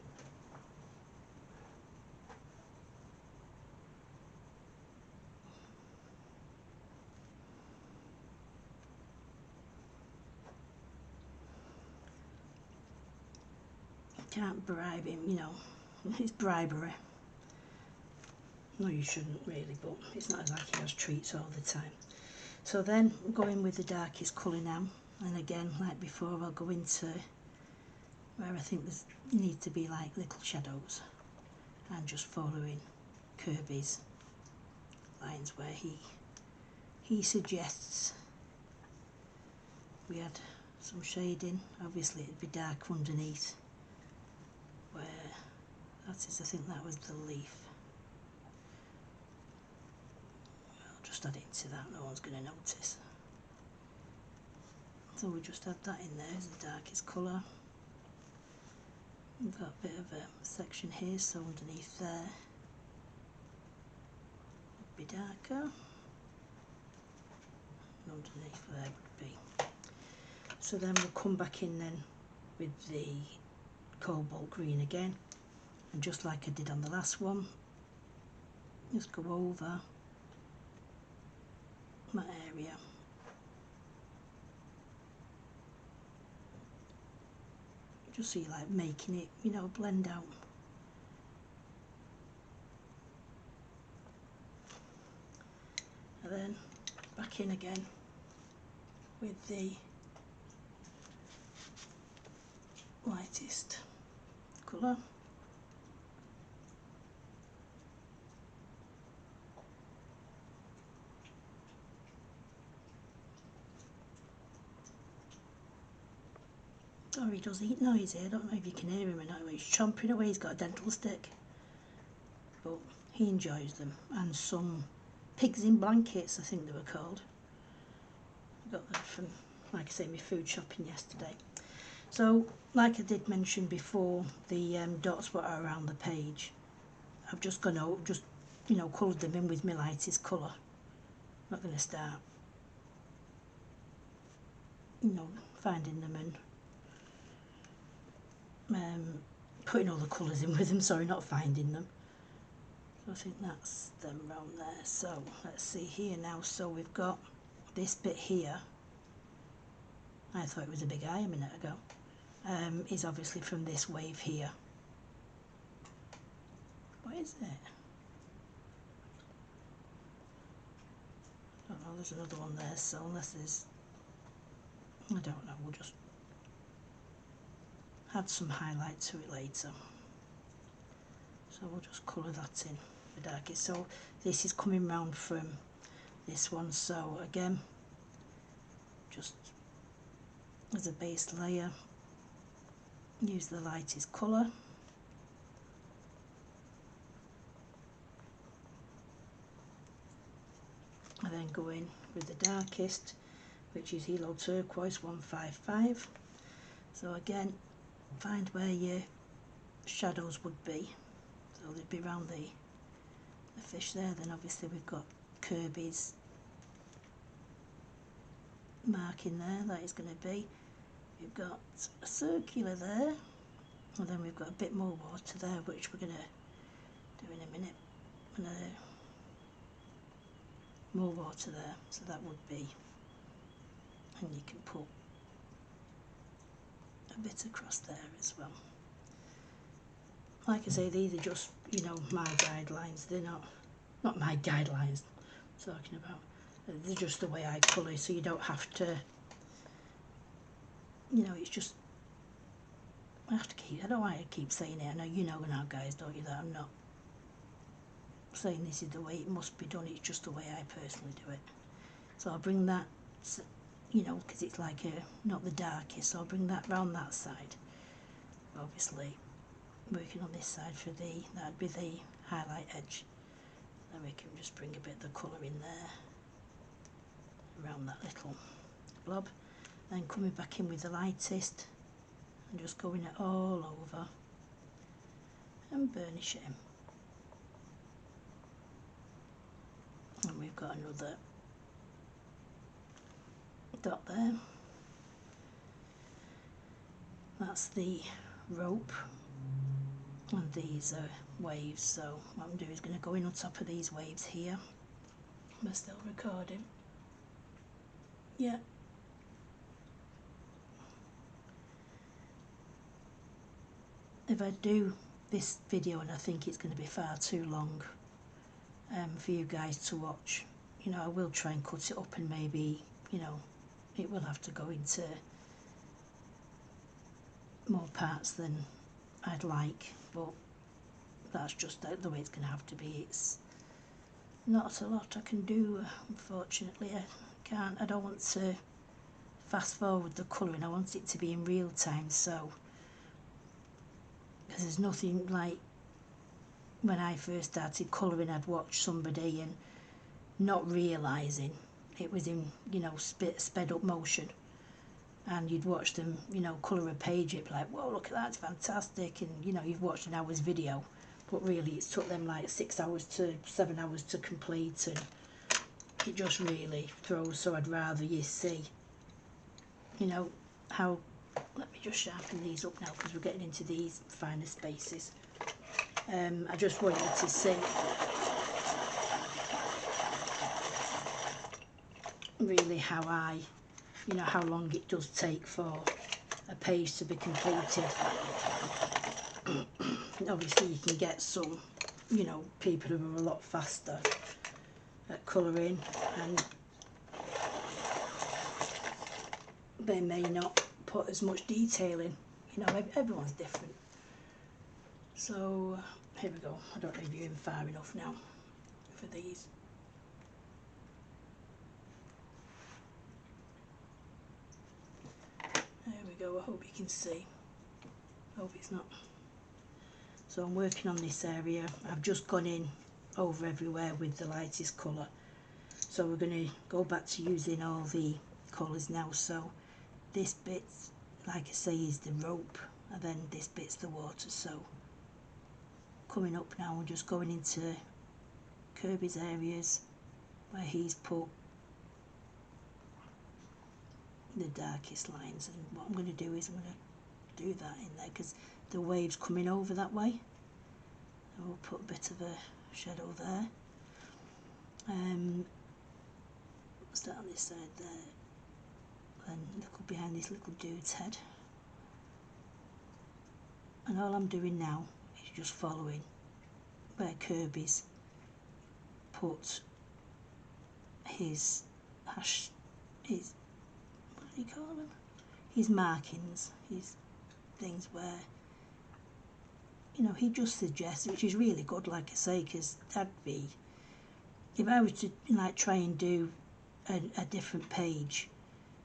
A: Can't bribe him, you know, it's bribery. No, you shouldn't really, but it's not like he has treats all the time. So then I'm going with the darkest colour now, and again, like before, I'll go into where I think there's need to be like little shadows, and just following Kerby's lines where he suggests we had some shading. Obviously it'd be dark underneath where that is, I think that was the leaf. I'll just add it to that, no one's going to notice. So we just add that in there as the darkest colour. We've got a bit of a section here, so underneath there would be darker, and underneath there would be. So then we'll come back in then with the cobalt green again, and just like I did on the last one, just go over my area. Just see, like making it, you know, blend out. And then back in again with the lightest colour. Oh, he does eat noisy. I don't know if you can hear him or not. He's chomping away. He's got a dental stick, but he enjoys them. And some pigs in blankets, I think they were called. I got that from, like I say, my food shopping yesterday. So, like I did mention before, the dots were around the page. I've just gone out, just, you know, coloured them in with my lightest colour. I'm not going to start, you know, finding them and putting all the colours in with them, sorry, not finding them. So I think that's them round there. So let's see here now. So we've got this bit here. I thought it was a big eye a minute ago. Is obviously from this wave here. What is it? I don't know, there's another one there, so unless there's, I don't know, we'll just add some highlight to it later. So we'll just colour that in the darkest. So this is coming round from this one, so again, just as a base layer, use the lightest colour. And then go in with the darkest, which is Hilo Turquoise 155. So again, find where your shadows would be. So they'd be around the fish there. Then obviously we've got Kerby's mark in there, that is going to be. We've got a circular there, and then we've got a bit more water there, which we're going to do in a minute. And more water there, so that would be, and you can put a bit across there as well. Like I say, these are just, you know, my guidelines. They're not my guidelines I'm talking about. They're just the way I colour, so you don't have to, you know, it's just, I don't want to keep saying it. I know you know now, guys, don't you, that I'm not saying this is the way it must be done, it's just the way I personally do it. So I'll bring that, you know, because it's like not the darkest, so I'll bring that round that side. Obviously working on this side for that'd be the highlight edge. Then we can just bring a bit of the colour in there around that little blob, then coming back in with the lightest and just going it all over and burnish it in. And we've got another dot there. That's the rope, and these are waves, so what I'm doing is going to go in on top of these waves here. Am I still recording? Yeah. If I do this video and I think it's going to be far too long for you guys to watch, you know, I will try and cut it up, and maybe, you know, it will have to go into more parts than I'd like, but that's just the way it's going to have to be. It's not a lot I can do, unfortunately. I don't want to fast forward the colouring, I want it to be in real time, so because there's nothing like when I first started colouring, I'd watch somebody and not realising it was in, you know, sped up motion, and you'd watch them, you know, colour a page, it'd be like, whoa, look at that, it's fantastic, and you know, you've watched an hour's video, but really it's took them like 6 hours to 7 hours to complete, and it just really throws. So I'd rather you see, you know, how, let me just sharpen these up now because we're getting into these finer spaces. I just want you to see really how you know, how long it does take for a page to be completed. Obviously you can get some, you know, people who are a lot faster at colouring, and they may not put as much detail in, you know, everyone's different. So here we go. I don't know if you're in far enough now for these. There we go, I hope you can see. I hope it's not. So I'm working on this area. I've just gone in over everywhere with the lightest colour. So we're going to go back to using all the colours now. So this bit, like I say, is the rope, and then this bit's the water. So coming up now, we're just going into Kerby's areas where he's put the darkest lines, and what I'm going to do is I'm going to do that in there because the wave's coming over that way. And we'll put a bit of a shadow there. Start on this side there, then look behind this little dude's head. And all I'm doing now is just following where Kerby's put his what do you call them? His markings, his things where, you know, he just suggests, which is really good, like I say, because that'd be, if I was to like try and do a different page,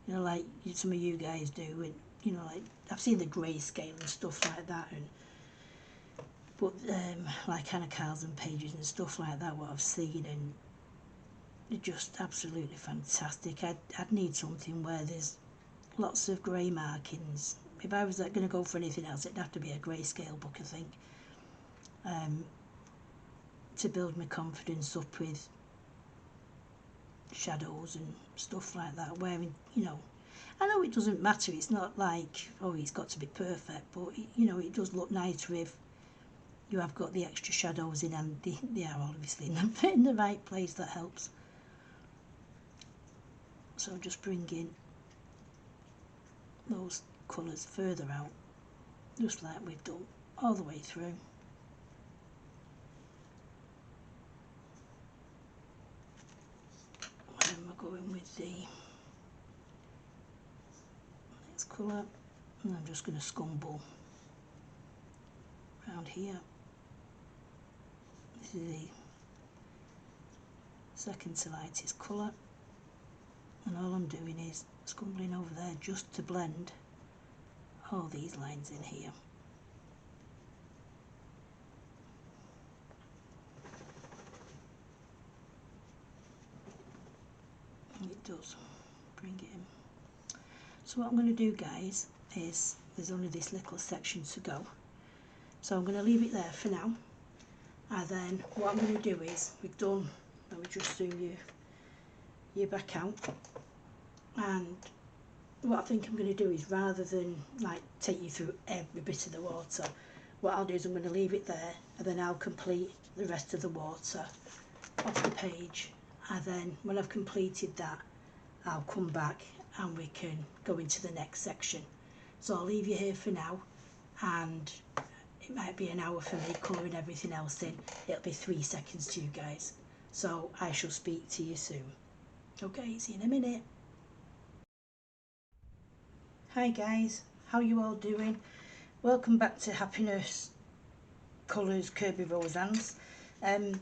A: you know, like some of you guys do, and you know, like I've seen the grayscale and stuff like that, and but like Hannah Carlson pages and stuff like that, what I've seen, and they're just absolutely fantastic. I'd need something where there's lots of grey markings. If I was going to go for anything else, it'd have to be a grayscale book, I think, to build my confidence up with shadows and stuff like that, where, you know, I know it doesn't matter, it's not like, oh, it's got to be perfect, but you know, it does look nicer if you have got the extra shadows in, and they are obviously in the right place. That helps. So just bring in those colours further out, just like we've done all the way through. And we're going with the next colour, and I'm just going to scumble around here. This is second to lightest colour, and all I'm doing is scumbling over there just to blend all these lines in here. And it does bring it in. So what I'm going to do, guys, is there's only this little section to go, so I'm going to leave it there for now, and then what I'm going to do is, we've done, let me just zoom you back out, and what I think I'm going to do is, rather than like take you through every bit of the water, what I'll do is I'm going to leave it there, and then I'll complete the rest of the water off the page, and then when I've completed that, I'll come back and we can go into the next section. So I'll leave you here for now, and it might be an hour for me colouring everything else in. It'll be 3 seconds to you guys. So I shall speak to you soon. Okay, see you in a minute. Hi guys, how you all doing? Welcome back to Happy-Ness Colours Kerby Rosanes.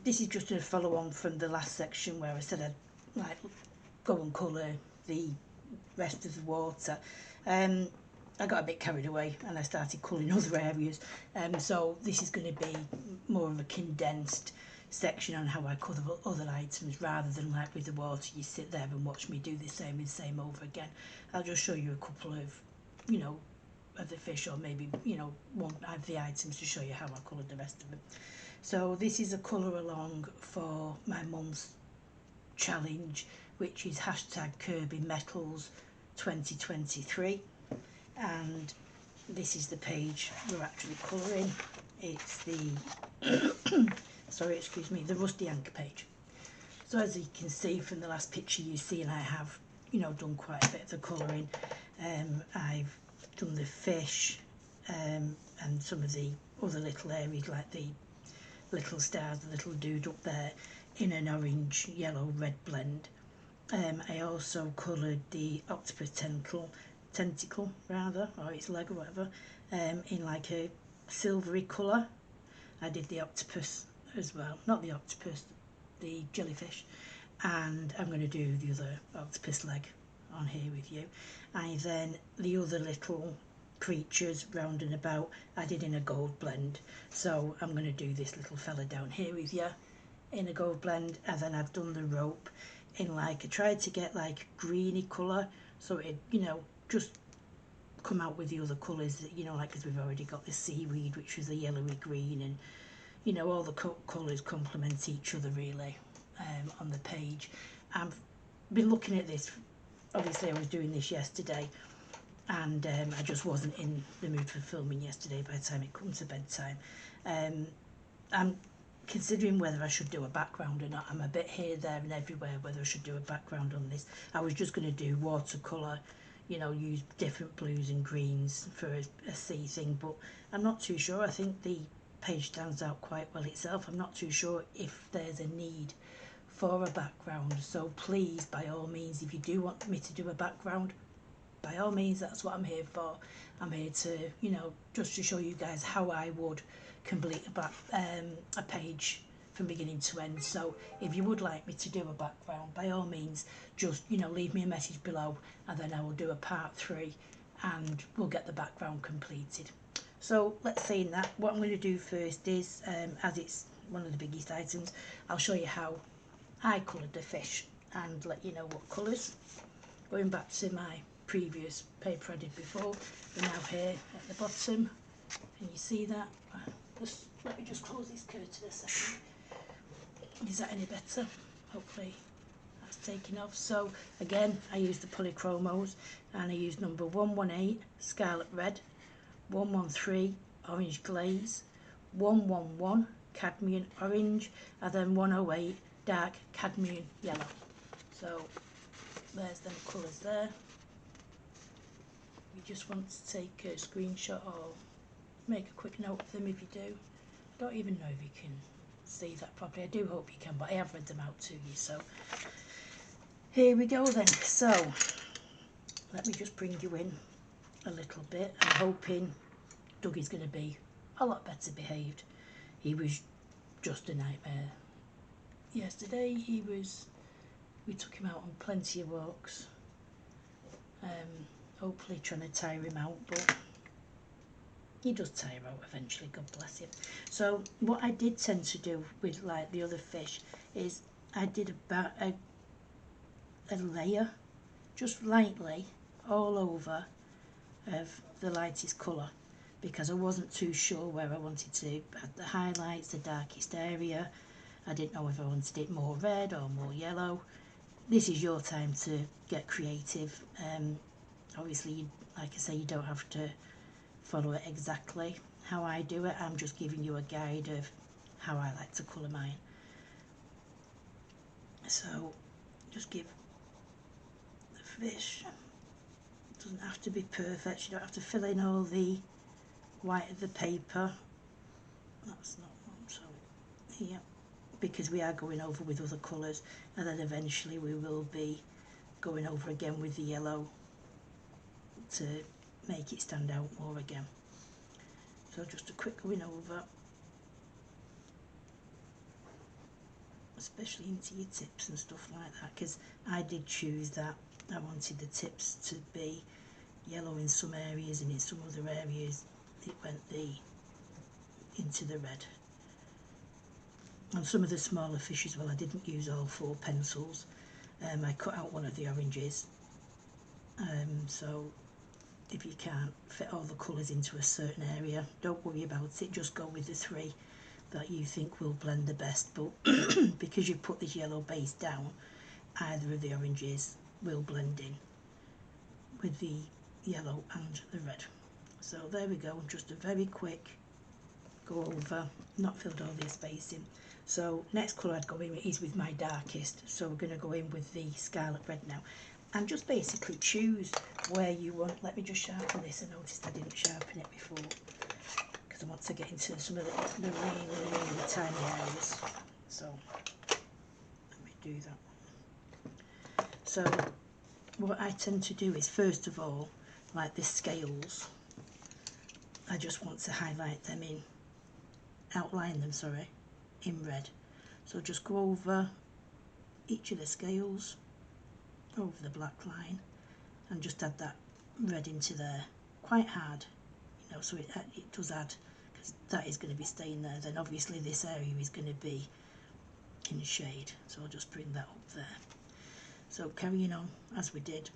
A: This is just a follow on from the last section where I said I'd like go and colour the rest of the water. I got a bit carried away and I started colouring other areas, so this is going to be more of a condensed section on how I colour other items, rather than like with the water you sit there and watch me do the same and same over again. I'll just show you a couple of, you know, of the fish, or maybe, you know, one of the items to show you how I coloured the rest of them. So this is a colour along for my mum's challenge, which is hashtag Kerby Metals 2023, and this is the page we're actually colouring. It's the sorry, excuse me, the Rusty Anchor page. So as you can see from the last picture you see, and I have, you know, done quite a bit of the colouring. I've done the fish and some of the other little areas, like the little stars, the little dude up there, in an orange, yellow, red blend. I also coloured the octopus tentacle rather, or its leg or whatever, in like a silvery colour. I did the octopus as well, not the octopus, the jellyfish, and I'm going to do the other octopus leg on here with you. And then the other little creatures round and about I did in a gold blend, so I'm going to do this little fella down here with you in a gold blend. And then I've done the rope in like, I tried to get like greeny colour, so it, you know, just come out with the other colours that, you know, like, because we've already got the seaweed, which was a yellowy green, and you know, all the colours complement each other really on the page. I've been looking at this, obviously I was doing this yesterday, and I just wasn't in the mood for filming yesterday by the time it comes to bedtime. I'm considering whether I should do a background or not. I'm a bit here, there and everywhere whether I should do a background on this. I was just going to do watercolour, you know, use different blues and greens for a sea thing, but I'm not too sure. I think the page stands out quite well itself. I'm not too sure if there's a need for a background, so please, by all means, if you do want me to do a background, by all means, that's what I'm here for. I'm here to, you know, just to show you guys how I would complete a page from beginning to end. So if you would like me to do a background, by all means, just, you know, leave me a message below, and then I will do a part 3 and we'll get the background completed. So let's say that what I'm going to do first is, as it's one of the biggest items, I'll show you how I coloured the fish and let you know what colours. Going back to my previous paper I did before, we're now here at the bottom. Can you see that? Let me just close this curtain a second. Is that any better? Hopefully that's taking off. So again, I used the polychromos, and I used number 118 Scarlet Red, 113 Orange Glaze, 111 Cadmium Orange, and then 108 Dark Cadmium Yellow. So there's them colours there. You just want to take a screenshot or make a quick note of them if you do. Don't even know if you can see that properly. I do hope you can, but I have read them out to you. So here we go then. So let me just bring you in a little bit. I'm hoping Dougie's going to be a lot better behaved. He was just a nightmare yesterday. He was We took him out on plenty of walks, hopefully trying to tire him out, but he does tire out eventually, God bless him. So what I did tend to do with like the other fish is I did about a layer just lightly all over of the lightest colour, because I wasn't too sure where I wanted to add the highlights, the darkest area. I didn't know if I wanted it more red or more yellow. This is your time to get creative. Obviously, like I say, you don't have to follow it exactly how I do it. I'm just giving you a guide of how I like to colour mine. So just give the fish, it doesn't have to be perfect, you don't have to fill in all the white of the paper. That's not one, so here, because we are going over with other colours, and then eventually we will be going over again with the yellow to make it stand out more again. So just a quick going over, especially into your tips and stuff like that, because I did choose that. I wanted the tips to be yellow in some areas, and in some other areas it went into the red. On some of the smaller fish as well, I didn't use all 4 pencils. I cut out one of the oranges. So if you can't fit all the colours into a certain area, don't worry about it, just go with the 3 that you think will blend the best. But because you've put this yellow base down, either of the oranges will blend in with the yellow and the red. So there we go, just a very quick go over, not filled all the space in. So next colour I'd go in is with my darkest, so we're going to go in with the scarlet red now, and just basically choose where you want. Let me just sharpen this. I noticed I didn't sharpen it before because I want to get into some of the really tiny areas, so let me do that. So what I tend to do is, first of all, like the scales, I just want to highlight them in, outline them, sorry, in red. So just go over each of the scales, over the black line, and just add that red into there, quite hard, you know, so it does add, because that is going to be staying there. Then obviously this area is going to be in shade, so I'll just bring that up there. So carrying on as we did,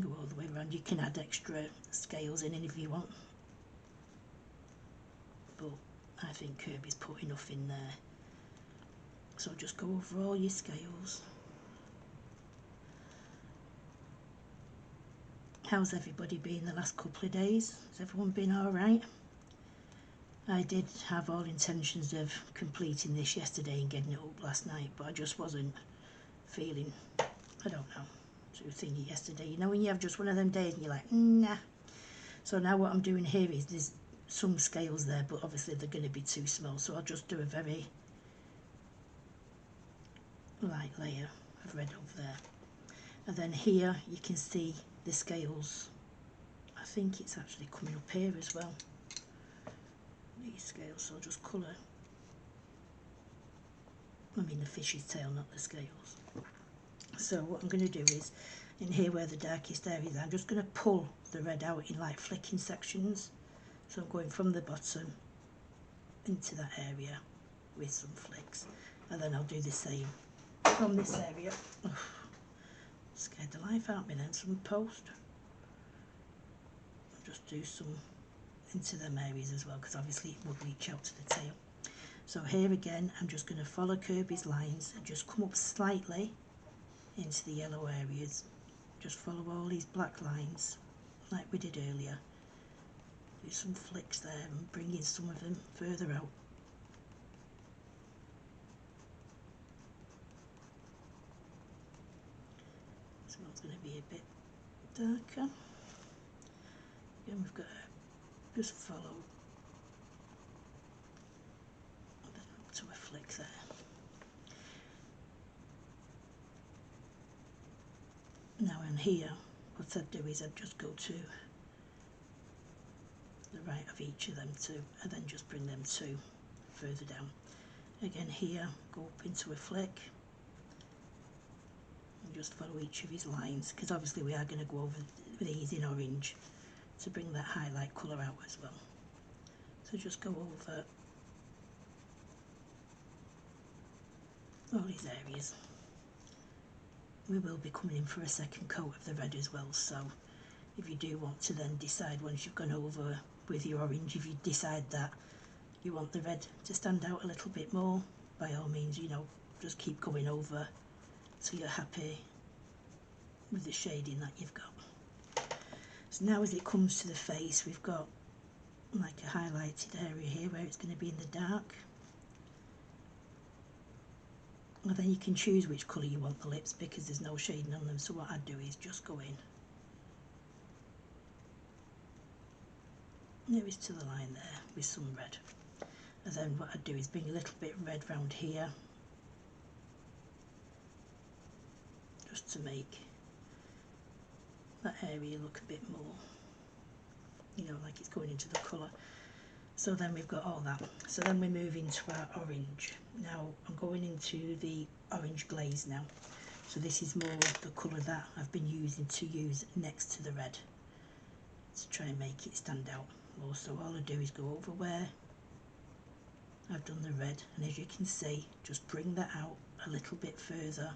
A: go all the way around. You can add extra scales in if you want, but I think Kerby's put enough in there. So just go over all your scales. How's everybody been the last couple of days? Has everyone been alright? I did have all intentions of completing this yesterday and getting it up last night, but I just wasn't feeling, I don't know, too thingy yesterday. You know when you have just one of them days and you're like, nah. So now what I'm doing here is there's some scales there, but obviously they're going to be too small, so I'll just do a very light layer of red over there. And then here you can see the scales. I think it's actually coming up here as well, these scales, so I'll just colour, I mean the fish's tail, not the scales. So what I'm going to do is, in here where the darkest area is, I'm just going to pull the red out in like flicking sections. So I'm going from the bottom into that area with some flicks, and then I'll do the same from this area. Oh, scared the life out of me then, some post. I'll just do some into them areas as well, because obviously it would reach out to the tail. So here again, I'm just going to follow Kerby's lines and just come up slightly into the yellow areas. Just follow all these black lines like we did earlier. Do some flicks there and bring in some of them further out. This one's going to be a bit darker. Again, we've got to just follow up to a flick there. Now in here, what I'd do is I'd just go to the right of each of them two, and then just bring them two further down. Again here, go up into a flick, and just follow each of his lines, because obviously we are going to go over these in orange to bring that highlight colour out as well. So just go over all these areas. We will be coming in for a second coat of the red as well, so if you do want to then decide, once you've gone over with your orange, if you decide that you want the red to stand out a little bit more, by all means, you know, just keep going over so you're happy with the shading that you've got. So now as it comes to the face, we've got like a highlighted area here where it's going to be in the dark. And then you can choose which colour you want the lips, because there's no shading on them, so what I do is just go in nearest to the line there with some red, and then what I do is bring a little bit of red round here, just to make that area look a bit more, you know, like it's going into the colour. So then we've got all that. So then we move into our orange. Now I'm going into the orange glaze now. So this is more the colour that I've been using to use next to the red to try and make it stand out more. So all I do is go over where I've done the red, and as you can see, just bring that out a little bit further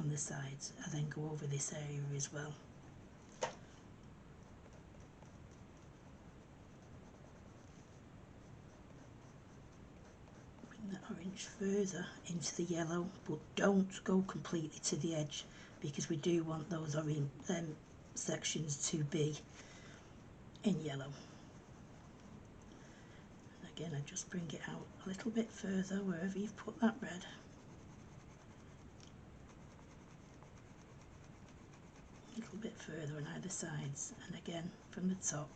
A: on the sides, and then go over this area as well. That orange further into the yellow, but don't go completely to the edge, because we do want those orange sections to be in yellow. And again, I just bring it out a little bit further wherever you've put that red. A little bit further on either sides, and again from the top,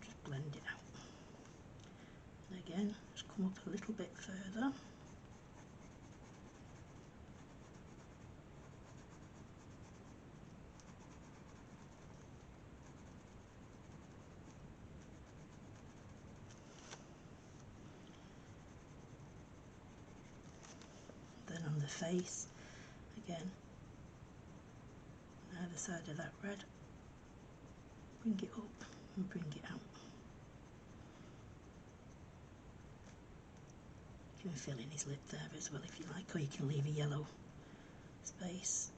A: just blend it out. And again, just come up a little bit further. Then on the face, again, on either side of that red, bring it up and bring it out. You can fill in his lip there as well if you like, or you can leave a yellow space.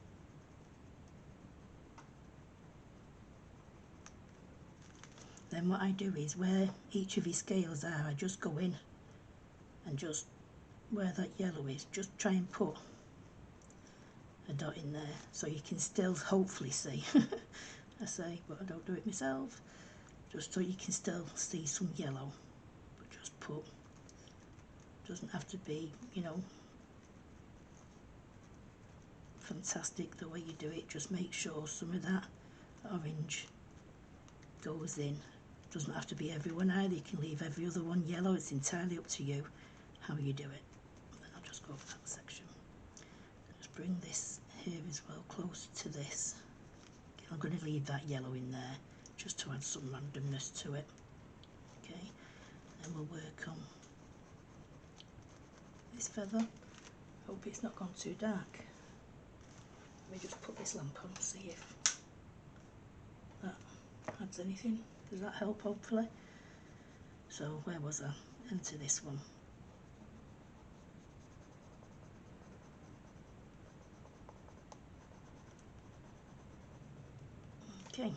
A: Then what I do is, where each of his scales are, I just go in and just where that yellow is, just try and put a dot in there, so you can still hopefully see. I say, but I don't do it myself, just so you can still see some yellow, but just put. Doesn't have to be, you know, fantastic the way you do it. Just make sure some of that orange goes in. Doesn't have to be everyone either. You can leave every other one yellow. It's entirely up to you how you do it. And I'll just go over that section. Just bring this here as well, close to this. Okay, I'm going to leave that yellow in there just to add some randomness to it. Okay, and we'll work on this feather. Hope it's not gone too dark. Let me just put this lamp on, see if that adds anything. Does that help, hopefully? So where was I? Into this one. Okay,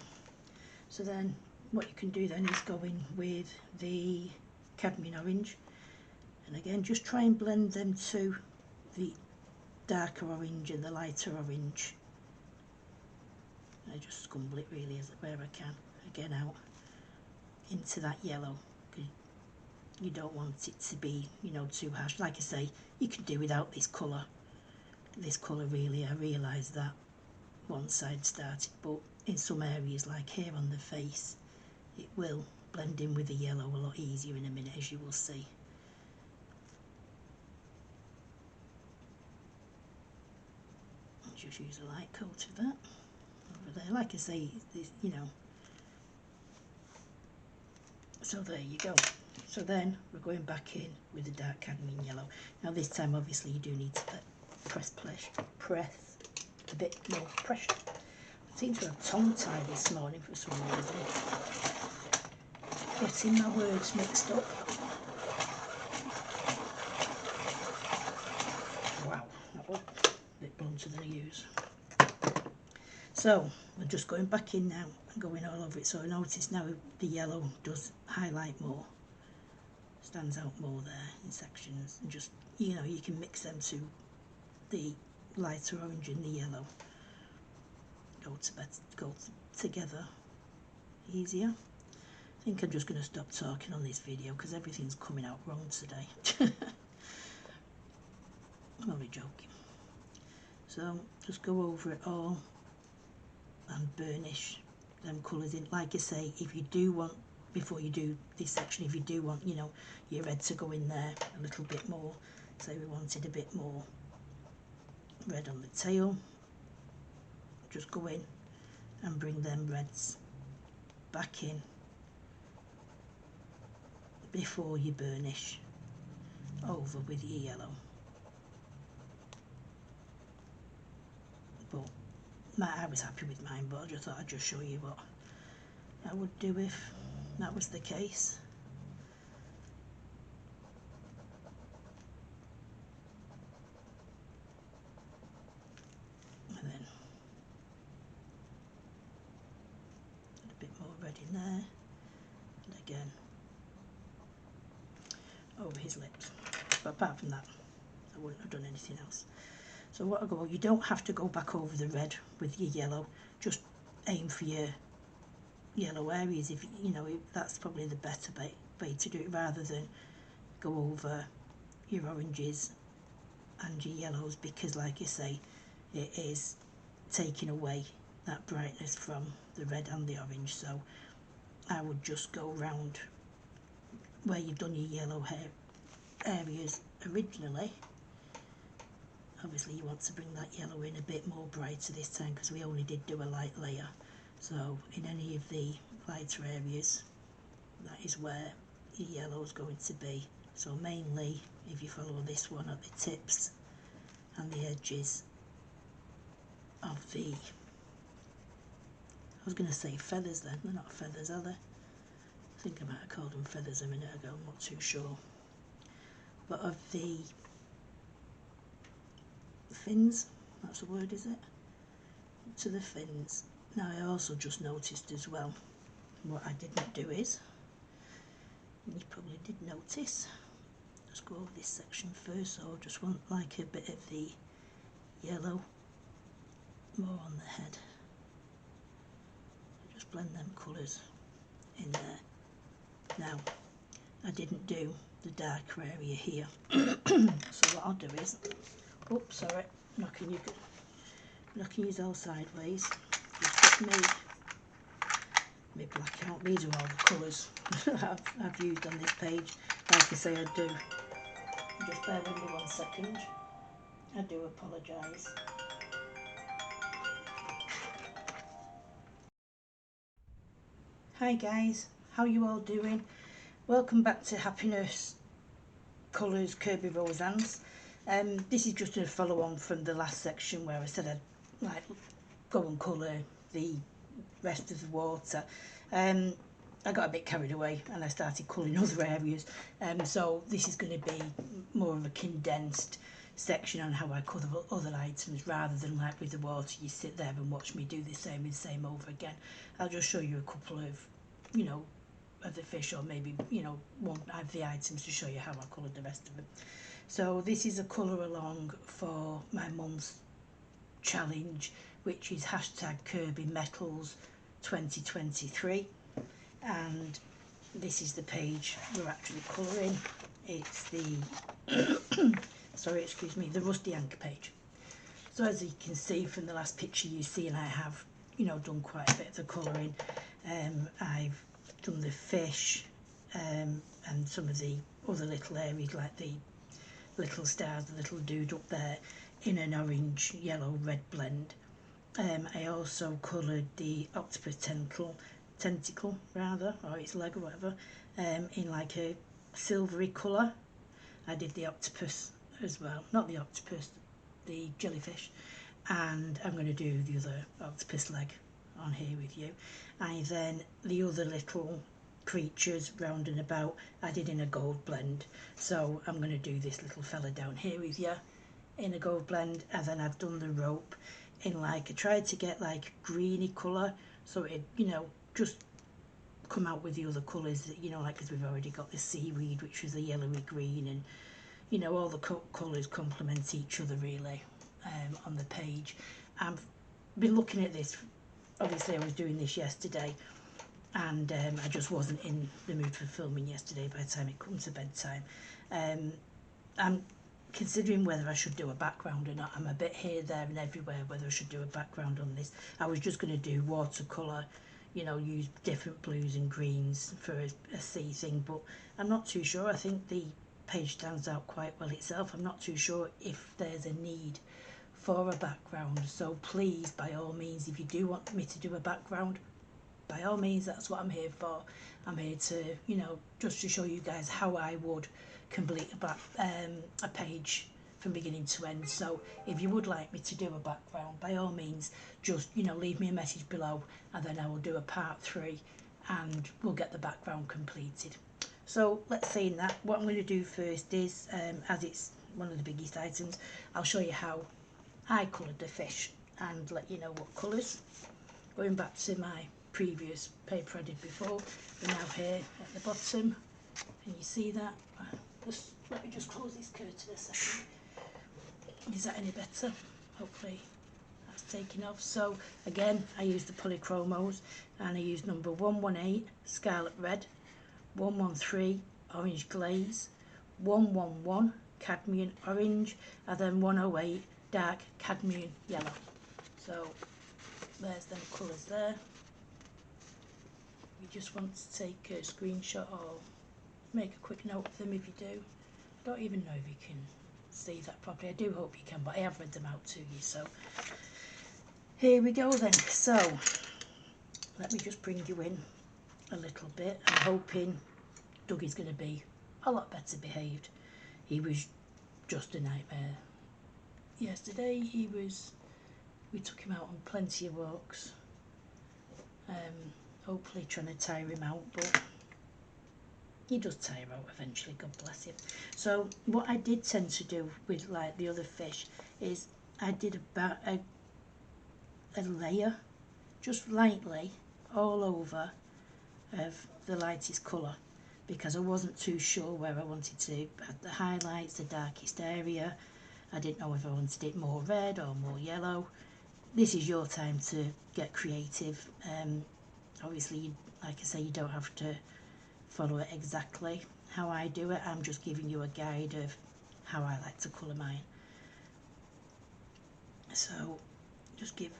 A: so then what you can do then is go in with the cadmium orange, and again just try and blend them to the darker orange and the lighter orange. I just scumble it really as where I can, again out into that yellow, because you don't want it to be, you know, too harsh. Like I say, you can do without this colour. This colour really, I realise that once I'd started, but in some areas like here on the face, it will blend in with the yellow a lot easier in a minute, as you will see. Just use a light coat of that over there. Like I say, this, you know. So there you go. So then we're going back in with the dark cadmium yellow. Now this time obviously you do need to press a bit more pressure. I seem to have tongue tied this morning for some reason. Getting my words mixed up. Wow, that was a bit blunter than I use. So we're just going back in now and going all over it. So notice now the yellow does highlight more, stands out more there in sections, and just, you know, you can mix them to the lighter orange and the yellow. Go together easier. I think I'm just going to stop talking on this video because everything's coming out wrong today. I'm only joking. So just go over it all and burnish them colours in. Like I say, if you do want, before you do this section, if you do want, you know, your red to go in there a little bit more, say we wanted a bit more red on the tail, just go in and bring them reds back in before you burnish over with your yellow. But I was happy with mine, but I just thought I'd just show you what I would do if that was the case. And then a bit more red in there, and again over his lips. But apart from that, I wouldn't have done anything else. So what I go, you don't have to go back over the red with your yellow, just aim for your yellow areas. If you know, that's probably the better way to do it, rather than go over your oranges and your yellows, because like you say, it is taking away that brightness from the red and the orange. So I would just go round where you've done your yellow areas originally. Obviously you want to bring that yellow in a bit more brighter this time, because we only did do a light layer. So in any of the lighter areas, that is where your yellow is going to be. So mainly, if you follow this one, at the tips and the edges of the, I was going to say feathers then, they're not feathers, are they? I think I might have called them feathers a minute ago, I'm not too sure. But of the fins, that's the word, is it? To the fins. Now I also just noticed as well, what I didn't do is, and you probably did notice, just go over this section first. So I just want like a bit of the yellow more on the head. Just blend them colours in there. Now I didn't do the darker area here. So what I'll do is, oops, sorry, knocking you all sideways. Just get me black out. These are all the colours I've used on this page. Like I say, I do. Just bear with me 1 second. I do apologise. Hi guys, how you all doing? Welcome back to Happy-Ness Colours Kerby Rosanes. This is just a follow on from the last section where I said I'd like go and colour the rest of the water. I got a bit carried away and I started colouring other areas, so this is going to be more of a condensed section on how I colour other items, rather than like with the water you sit there and watch me do the same over again. I'll just show you a couple of, you know, of the fish, or maybe, you know, one of the items to show you how I coloured the rest of them. So this is a colour along for my mum's challenge, which is hashtag Kerby Metals 2023, and this is the page we're actually colouring. It's the sorry, excuse me, the Rusty Anchor page. So as you can see from the last picture you see, and I have, you know, done quite a bit of the colouring. I've done the fish and some of the other little areas, like the little stars, the little dude up there, in an orange, yellow, red blend. I also coloured the octopus tentacle rather, or its leg or whatever, in like a silvery colour. I did the octopus as well, not the octopus, the jellyfish, and I'm going to do the other octopus leg on here with you. And then the other little creatures round and about I did in a gold blend, so I'm going to do this little fella down here with you in a gold blend. And then I've done the rope in like, I tried to get like greeny colour so it, you know, just come out with the other colours that, you know, like, because we've already got the seaweed, which was the yellowy green, and you know, all the colours complement each other really on the page. I've been looking at this, obviously I was doing this yesterday, and I just wasn't in the mood for filming yesterday by the time it comes to bedtime. I'm considering whether I should do a background or not. I'm a bit here, there and everywhere whether I should do a background on this. I was just going to do watercolour, you know, use different blues and greens for a sea thing, but I'm not too sure. I think the page stands out quite well itself. I'm not too sure if there's a need for a background, so please, by all means, if you do want me to do a background, by all means, that's what I'm here for. I'm here to, you know, just to show you guys how I would complete a page from beginning to end. So if you would like me to do a background, by all means, just, you know, leave me a message below, and then I will do a part 3 and we'll get the background completed. So let's say in that, what I'm going to do first is, as it's one of the biggest items, I'll show you how I coloured the fish and let you know what colours. Going back to my previous paper I did before, we're now here at the bottom. Can you see that? Let me just close this curtain a second. Is that any better? Hopefully that's taking off. So again, I used the polychromos, and I used number 118 scarlet red, 113 orange glaze, 111 cadmium orange, and then 108 dark cadmium yellow. So there's them colours there. You just want to take a screenshot or make a quick note of them if you do. I don't even know if you can see that properly. I do hope you can, but I have read them out to you. So here we go then. So let me just bring you in a little bit. I'm hoping Dougie's going to be a lot better behaved. He was just a nightmare yesterday. We took him out on plenty of walks, hopefully trying to tire him out, but he does tire out eventually, God bless him. So what I did tend to do with like the other fish is I did about a layer just lightly all over of the lightest colour, because I wasn't too sure where I wanted to add the highlights, the darkest area. I didn't know if I wanted it more red or more yellow. This is your time to get creative. Obviously, like I say, you don't have to follow it exactly how I do it. I'm just giving you a guide of how I like to colour mine. So just give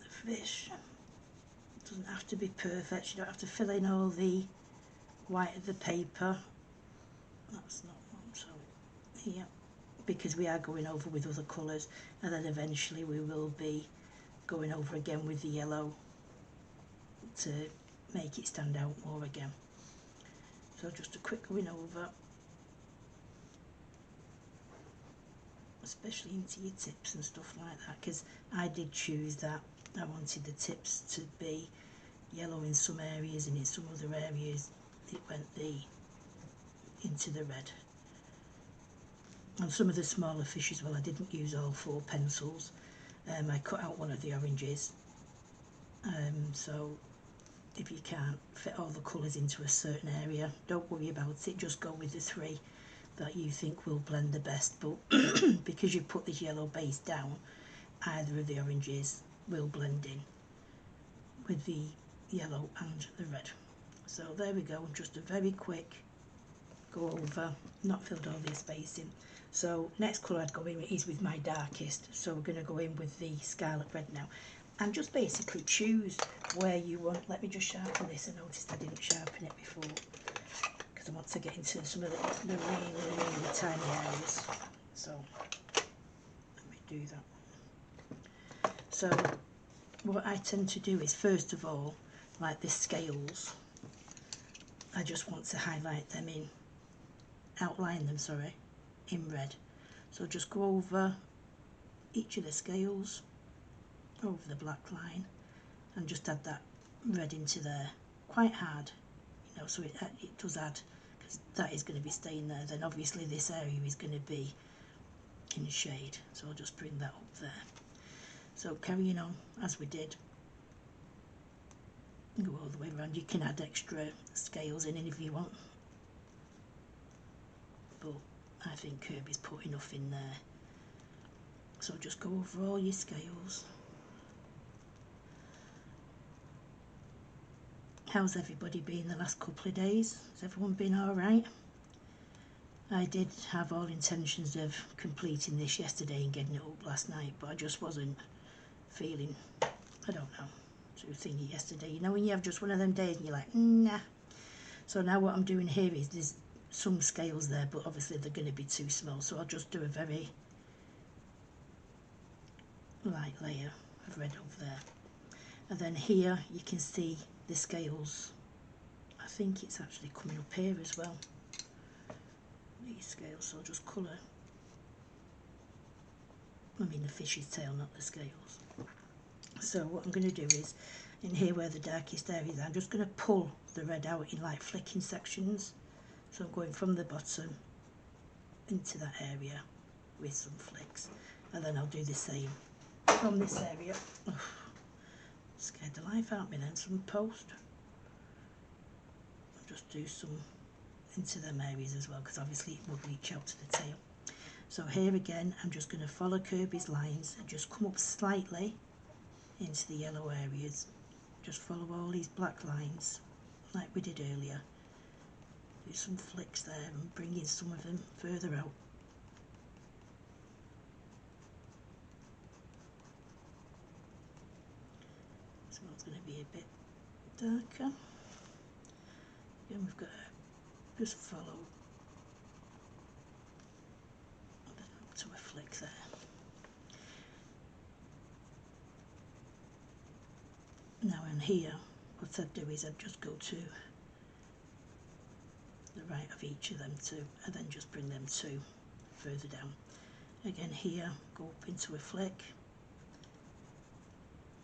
A: the fish, it doesn't have to be perfect, you don't have to fill in all the white of the paper. That's not one, so here, because we are going over with other colours, and then eventually we will be going over again with the yellow to make it stand out more again. So just a quick going over, especially into your tips and stuff like that, because I did choose that. I wanted the tips to be yellow in some areas, and in some other areas it went into the red. And some of the smaller fish as well, I didn't use all 4 pencils. I cut out one of the oranges. So if you can't fit all the colours into a certain area, don't worry about it, just go with the 3 that you think will blend the best. But because you put this yellow base down, either of the oranges will blend in with the yellow and the red. So there we go, just a very quick go over, not filled all the space in. So next colour I'd go in is with my darkest, so we're going to go in with the scarlet red now, and just basically choose where you want. Let me just sharpen this. I noticed I didn't sharpen it before because I want to get into some of the really tiny areas, so let me do that. So what I tend to do is, first of all, like the scales, I just want to highlight them in, outline them, sorry, in red. So just go over each of the scales, over the black line, and just add that red into there, quite hard, you know, so it does add, because that is going to be staying there. Then obviously this area is going to be in shade, so I'll just bring that up there. So carrying on as we did, go all the way around. You can add extra scales in if you want, but I think Kerby's put enough in there. So just go over all your scales. How's everybody been the last couple of days? Has everyone been alright? I did have all intentions of completing this yesterday and getting it up last night, but I just wasn't feeling, I don't know, to thingy yesterday. You know when you have just one of them days and you're like, nah. So now what I'm doing here is there's some scales there, but obviously they're going to be too small, so I'll just do a very light layer of red over there. And then here you can see the scales. I think it's actually coming up here as well, these scales, so I'll just colour, I mean the fish's tail, not the scales. So what I'm going to do is, in here where the darkest area is, I'm just going to pull the red out in like flicking sections. So I'm going from the bottom into that area with some flicks, and then I'll do the same from this area. Oh, scared the life out of me then, some post. I'll just do some into them areas as well, because obviously it will reach out to the tail. So here again, I'm just going to follow Kerby's lines and just come up slightly into the yellow areas. Just follow all these black lines like we did earlier. Do some flicks there and bring in some of them further out. This one's going to be a bit darker. Again, we've got to just follow up to a flick there. Now in here, what I'd do is I'd just go to the right of each of them two, and then just bring them two further down. Again here, go up into a flick,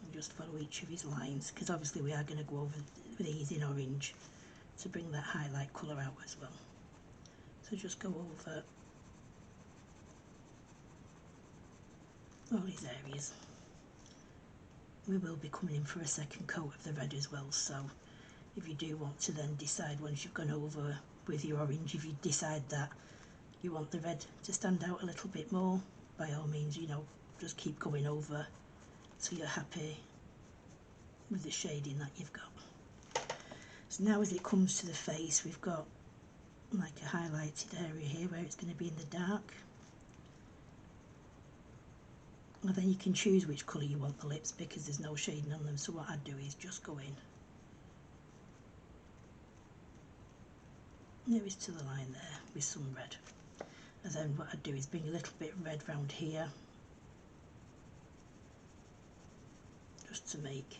A: and just follow each of his lines, because obviously we are going to go over these in orange to bring that highlight colour out as well. So just go over all these areas. We will be coming in for a second coat of the red as well, so if you do want to then decide once you've gone over with your orange, if you decide that you want the red to stand out a little bit more, by all means, you know, just keep going over so you're happy with the shading that you've got. So now as it comes to the face, we've got like a highlighted area here where it's going to be in the dark. And then you can choose which colour you want the lips, because there's no shading on them, so what I'd do is just go in nearest to the line there with some red, and then what I'd do is bring a little bit of red round here just to make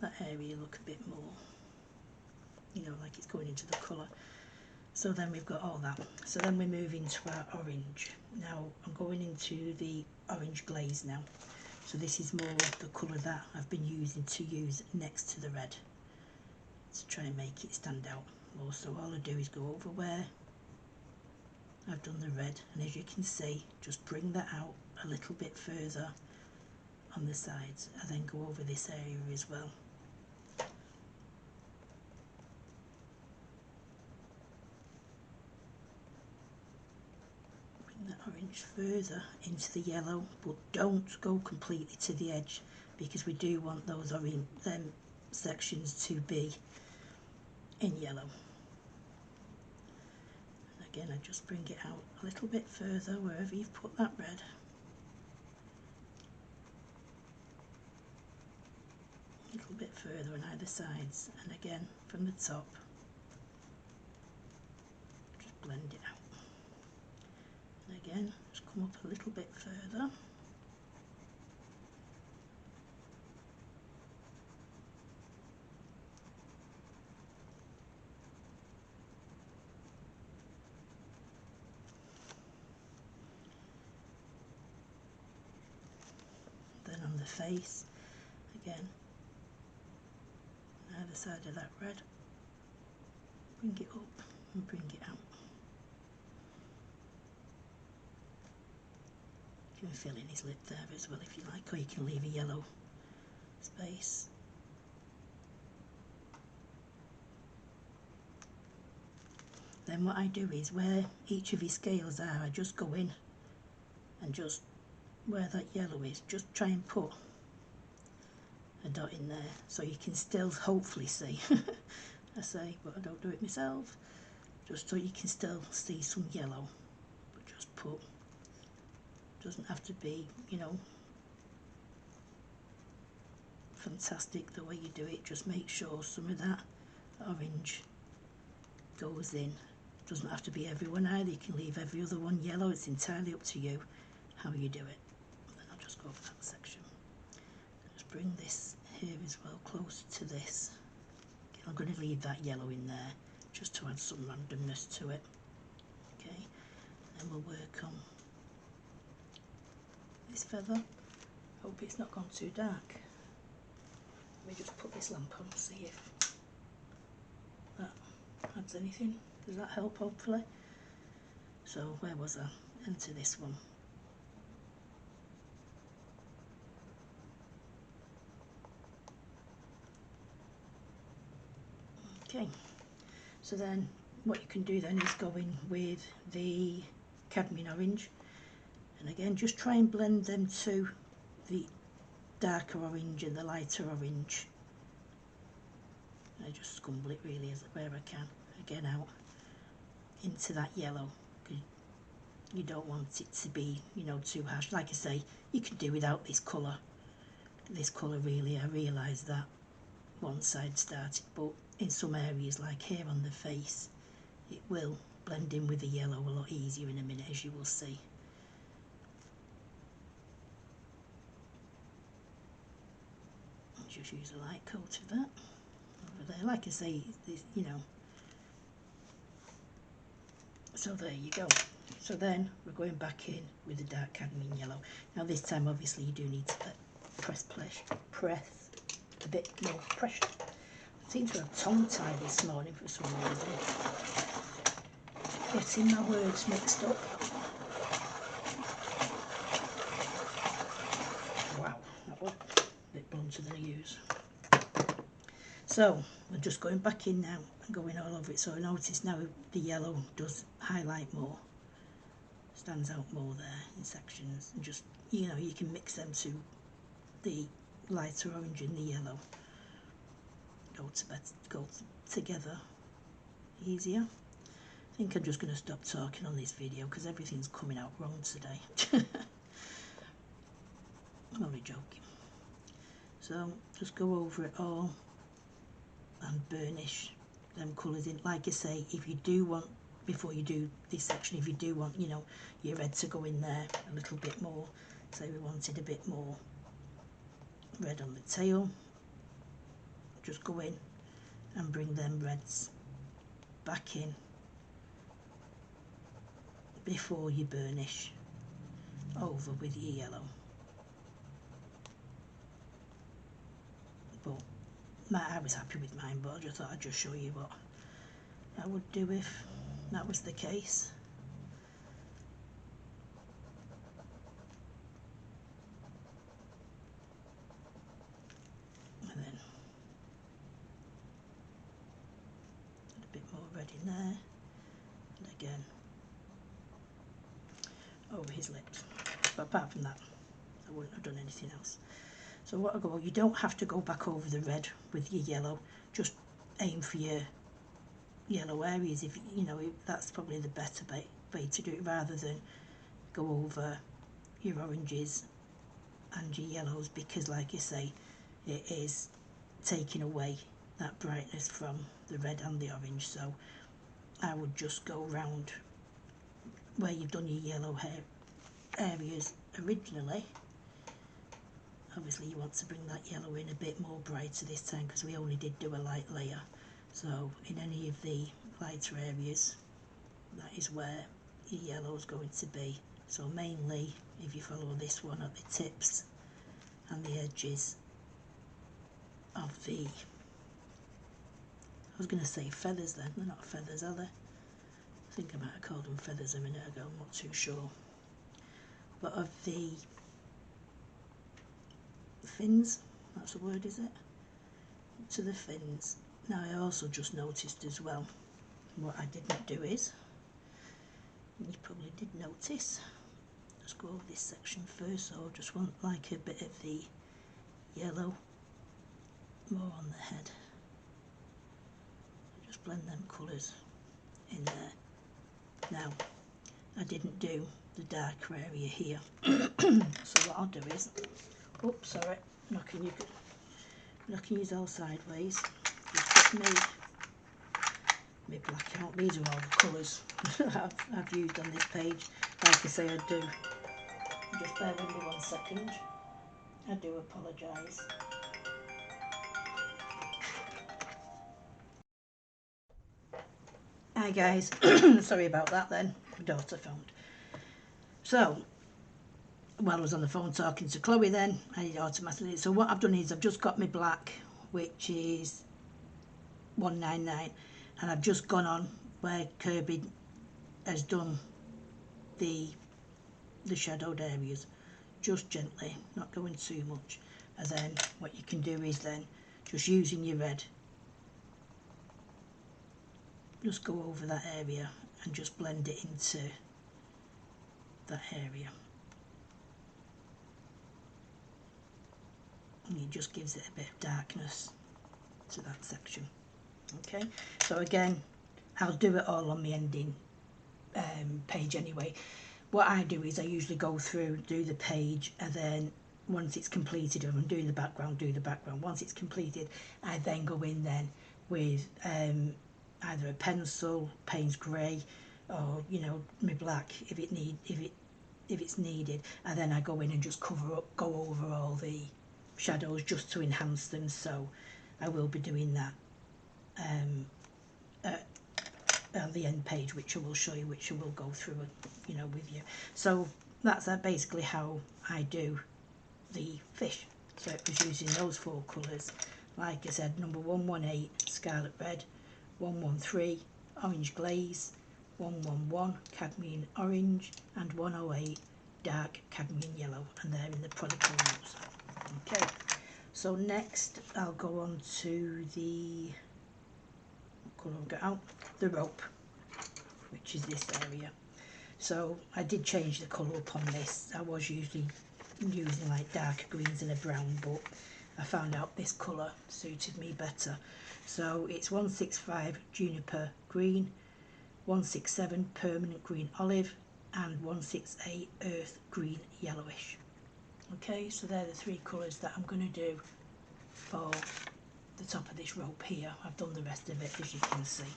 A: that area look a bit more, you know, like it's going into the colour. So then we've got all that. So then we move into our orange. Now I'm going into the orange glaze now. So this is more the colour that I've been using to use next to the red to try and make it stand out more. So all I do is go over where I've done the red, and as you can see, just bring that out a little bit further on the sides, and then go over this area as well. That orange further into the yellow, but don't go completely to the edge, because we do want those orange sections to be in yellow. And again, I just bring it out a little bit further wherever you've put that red. A little bit further on either sides, and again from the top, just blend it out. And again, just come up a little bit further. face. Again, either side of that red, bring it up and bring it out. You can fill in his lip there as well if you like, or you can leave a yellow space. Then what I do is where each of his scales are, I just go in and just where that yellow is, just try and put a dot in there so you can still hopefully see. I say, but I don't do it myself, just so you can still see some yellow, but just put, doesn't have to be, you know, fantastic the way you do it, just make sure some of that orange goes in. Doesn't have to be everyone either, you can leave every other one yellow, it's entirely up to you how you do it. Then I'll just go for that section. Just bring this here as well, close to this. I'm going to leave that yellow in there just to add some randomness to it. Okay, and we'll work on this feather. Hope it's not gone too dark. Let me just put this lamp on, see if that adds anything. Does that help, hopefully? So where was I? Into this one. Okay, so then what you can do then is go in with the cadmium orange, and again just try and blend them to the darker orange and the lighter orange. I just scumble it really as where I can, again out into that yellow, because you don't want it to be, you know, too harsh. Like I say, you can do without this colour really, I realise that one side started, but in some areas like here on the face it will blend in with the yellow a lot easier in a minute, as you will see. I'll just use a light coat of that over there, like I say, this, you know. So there you go. So then we're going back in with the dark cadmium yellow. Now this time obviously you do need to press a bit more pressure. I seem to have tongue tied this morning for some reason. Getting my words mixed up. Wow, that was a bit blunter than I use. So we're just going back in now and going all over it. So notice now the yellow does highlight more, stands out more there in sections, and just, you know, you can mix them to the lighter orange and the yellow. Go together easier. I think I'm just going to stop talking on this video because everything's coming out wrong today. I'm only joking. So just go over it all and burnish them colours in. Like I say, if you do want, before you do this section, if you do want, you know, your red to go in there a little bit more, say we wanted a bit more red on the tail, just go in and bring them reds back in before you burnish over with your yellow. But I was happy with mine, but I just thought I'd just show you what I would do if that was the case. And then a bit more red in there, and again over his lips. But apart from that, I wouldn't have done anything else. So what I go, you don't have to go back over the red with your yellow, just aim for your yellow areas, if you know, that's probably the better way to do it, rather than go over your oranges and your yellows, because like I say, it is taking away that brightness from the red and the orange. So I would just go round where you've done your yellow hair areas originally. Obviously you want to bring that yellow in a bit more brighter this time, because we only did do a light layer. So in any of the lighter areas, that is where your yellow is going to be. So mainly if you follow this one at the tips and the edges of the, I was going to say feathers then, they're not feathers, are they? I think I might have called them feathers a minute ago, I'm not too sure. But of the fins, that's the word, is it? To the fins. Now I also just noticed as well, what I didn't do is, you probably did notice, just go over this section first, so I just want like a bit of the yellow more on the head. Just blend them colours in there. Now, I didn't do the darker area here, so what I'll do is, oops, sorry, knocking you all sideways. Just put me black out. These are all the colours I've used on this page. Like I say, I do. Just bear with me 1 second. I do apologise. Hi guys, sorry about that then, my daughter phoned. So, while I was on the phone talking to Chloe then, I did automatically. So what I've done is I've just got my black, which is 199, and I've just gone on where Kerby has done the shadowed areas, just gently, not going too much. And then what you can do is then, just using your red, just go over that area and just blend it into that area. And it just gives it a bit of darkness to that section. Okay, so again, I'll do it all on the ending page anyway. What I do is I usually go through, do the page, and then once it's completed, if I'm doing the background, do the background. Once it's completed, I then go in then with either a pencil, Payne's grey, or you know, my black if it's needed, and then I go in and just go over all the shadows just to enhance them. So I will be doing that on the end page, which I will show you, which I will go through, you know, with you. So that's basically how I do the fish. So it was using those 4 colours, like I said, number 118 scarlet red, 113 orange glaze, 111 cadmium orange, and 108 dark cadmium yellow, and they're in the product notes. Okay, so next I'll go on to the colour I've got out, the rope, which is this area. So I did change the colour up on this. I was usually using like darker greens and a brown, but I found out this colour suited me better. So it's 165 juniper green, 167 permanent green olive, and 168 earth green yellowish. Okay, so they're the 3 colours that I'm going to do for the top of this rope here. I've done the rest of it, as you can see.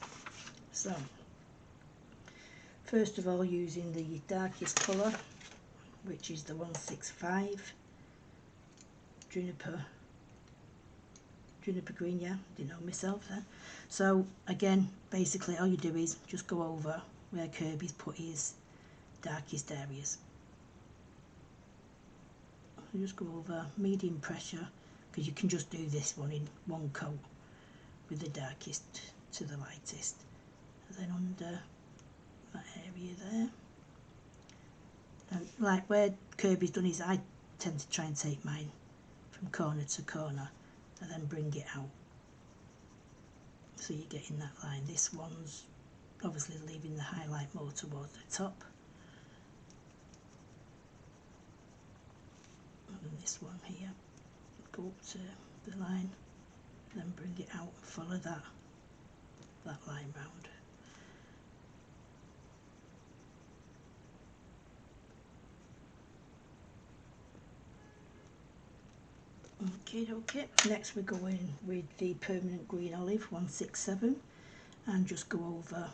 A: So first of all, using the darkest colour, which is the 165 juniper green. Yeah, didn't know myself then. So again, basically all you do is just go over where Kerby's put his darkest areas. You just go over medium pressure, because you can just do this one in one coat with the darkest to the lightest, and then under that area there. And like where Kerby's done is, I tend to try and take mine from corner to corner and then bring it out, so you're getting that line. This one's obviously leaving the highlight more towards the top, and then this one here, go up to the line, then bring it out and follow that line round. Okay, next we go in with the permanent green olive 167 and just go over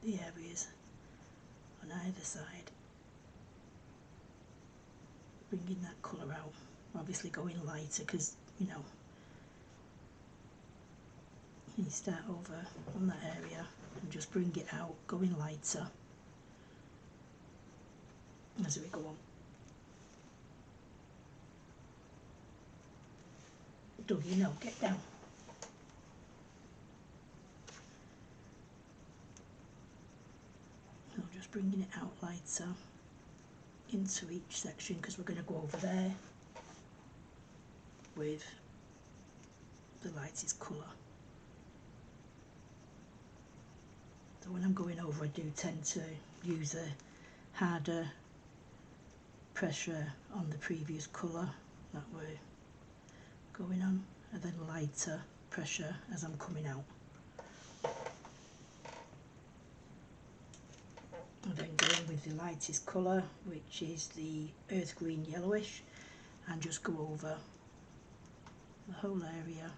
A: the areas on either side, bringing that colour out, obviously going lighter, because you know, you start over on that area and just bring it out, going lighter as we go on. Dougie, no, get down. So just bringing it out lighter into each section because we're going to go over there with the lightest colour. So when I'm going over, I do tend to use a harder pressure on the previous colour that we're going on, and then lighter pressure as I'm coming out. And then going with the lightest colour, which is the earth green yellowish, and just go over the whole area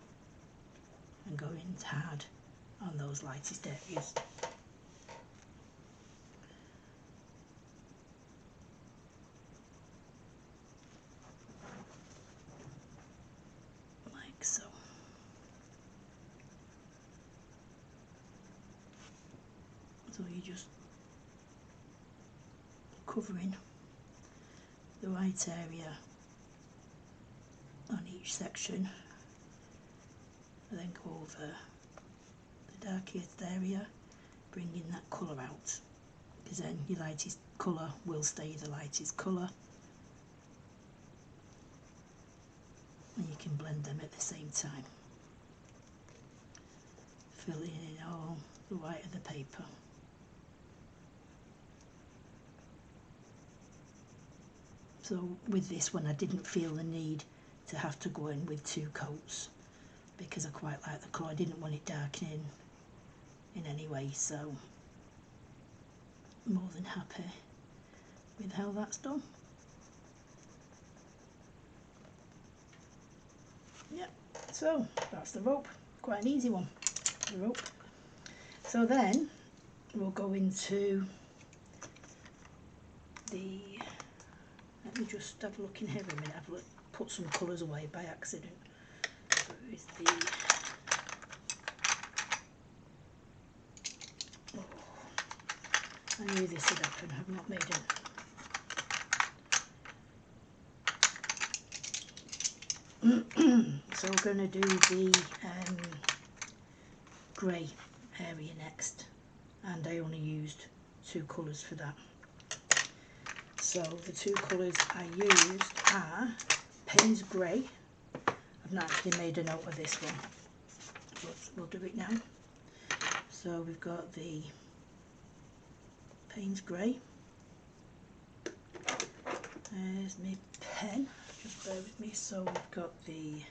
A: and go in hard on those lightest areas. Like so. So you just covering the right area on each section, and then go over the darkest area, bringing that colour out, because then your lightest colour will stay the lightest colour, and you can blend them at the same time, filling in all the white of the paper. So with this one I didn't feel the need to have to go in with 2 coats because I quite like the colour. I didn't want it darkening in any way, so I'm more than happy with how that's done. Yep, so that's the rope. Quite an easy one, the rope. So then we'll go into the, let me just have a look in here a minute. I've put some colours away by accident. So it's the, oh, I knew this would happen. I've not made it. So we're going to do the grey area next, and I only used 2 colours for that. So the 2 colours I used are Payne's Grey. I've not actually made a note of this one, but we'll do it now. So we've got the Payne's Grey. There's my pen, just bear with me. So we've got the,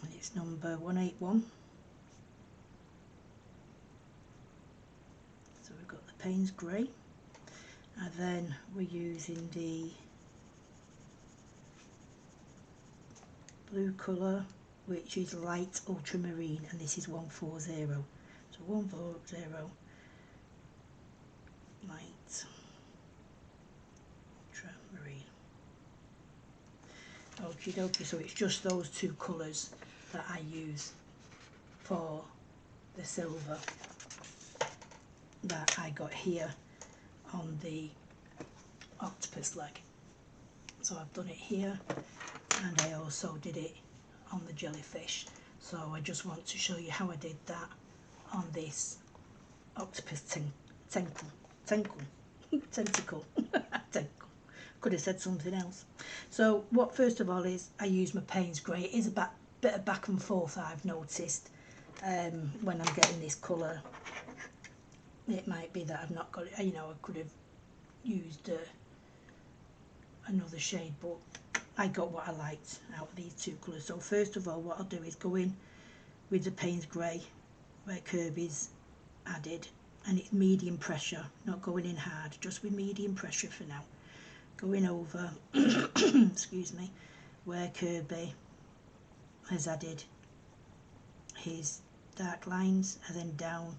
A: and it's number 181. So we've got the Payne's Grey, and then we're using the blue colour, which is light ultramarine, and this is 140. So 140 light ultramarine. Okie dokie, so it's just those 2 colours that I use for the silver that I got here on the octopus leg. So I've done it here, and I also did it on the jellyfish. So I just want to show you how I did that on this octopus tentacle. Could have said something else. So what first of all is, I use my Payne's Grey. It is a bit of back and forth I've noticed when I'm getting this colour. It might be that I've not got it, you know, I could have used another shade, but I got what I liked out of these 2 colours. So first of all, what I'll do is go in with the Payne's Grey where Kerbys added, and it's medium pressure, not going in hard, just with medium pressure for now. Going over excuse me, where Kerby has added his dark lines, and then down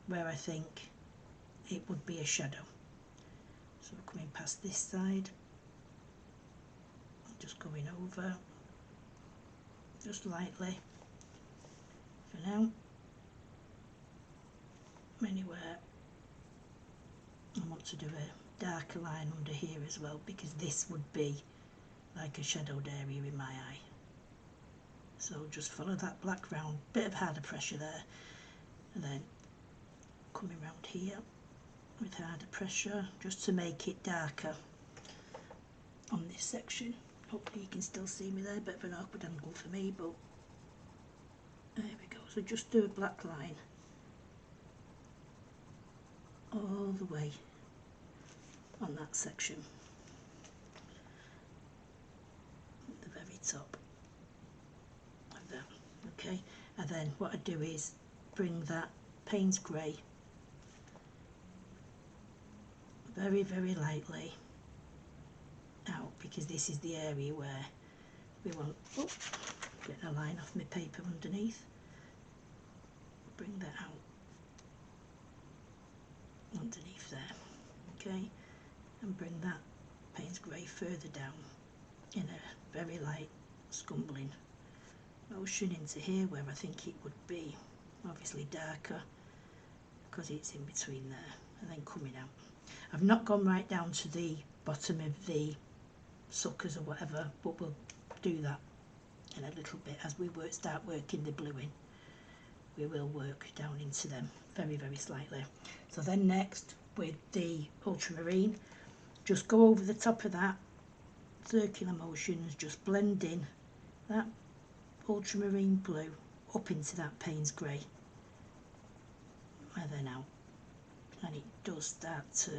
A: where I think it would be a shadow. So we're coming past this side, just going over just lightly for now. Anywhere I want to do a darker line under here as well, because this would be like a shadowed area in my eye. So just follow that black round, bit of harder pressure there, and then coming round here with harder pressure just to make it darker on this section. Hopefully you can still see me there, bit of an awkward angle for me, but there we go. So just do a black line all the way on that section, at the very top of that. Okay, and then what I do is bring that Payne's grey very, very lightly out, because this is the area where we want, oh, getting a line off my paper underneath, bring that out underneath there, okay, and bring that Payne's grey further down in a very light scumbling motion into here where I think it would be obviously darker because it's in between there, and then coming out. I've not gone right down to the bottom of the suckers or whatever, but we'll do that in a little bit as we start working the blue in. We will work down into them very, very slightly. So then next with the ultramarine, just go over the top of that, circular motions, just blend in that ultramarine blue up into that Payne's grey, and then out, and it does start to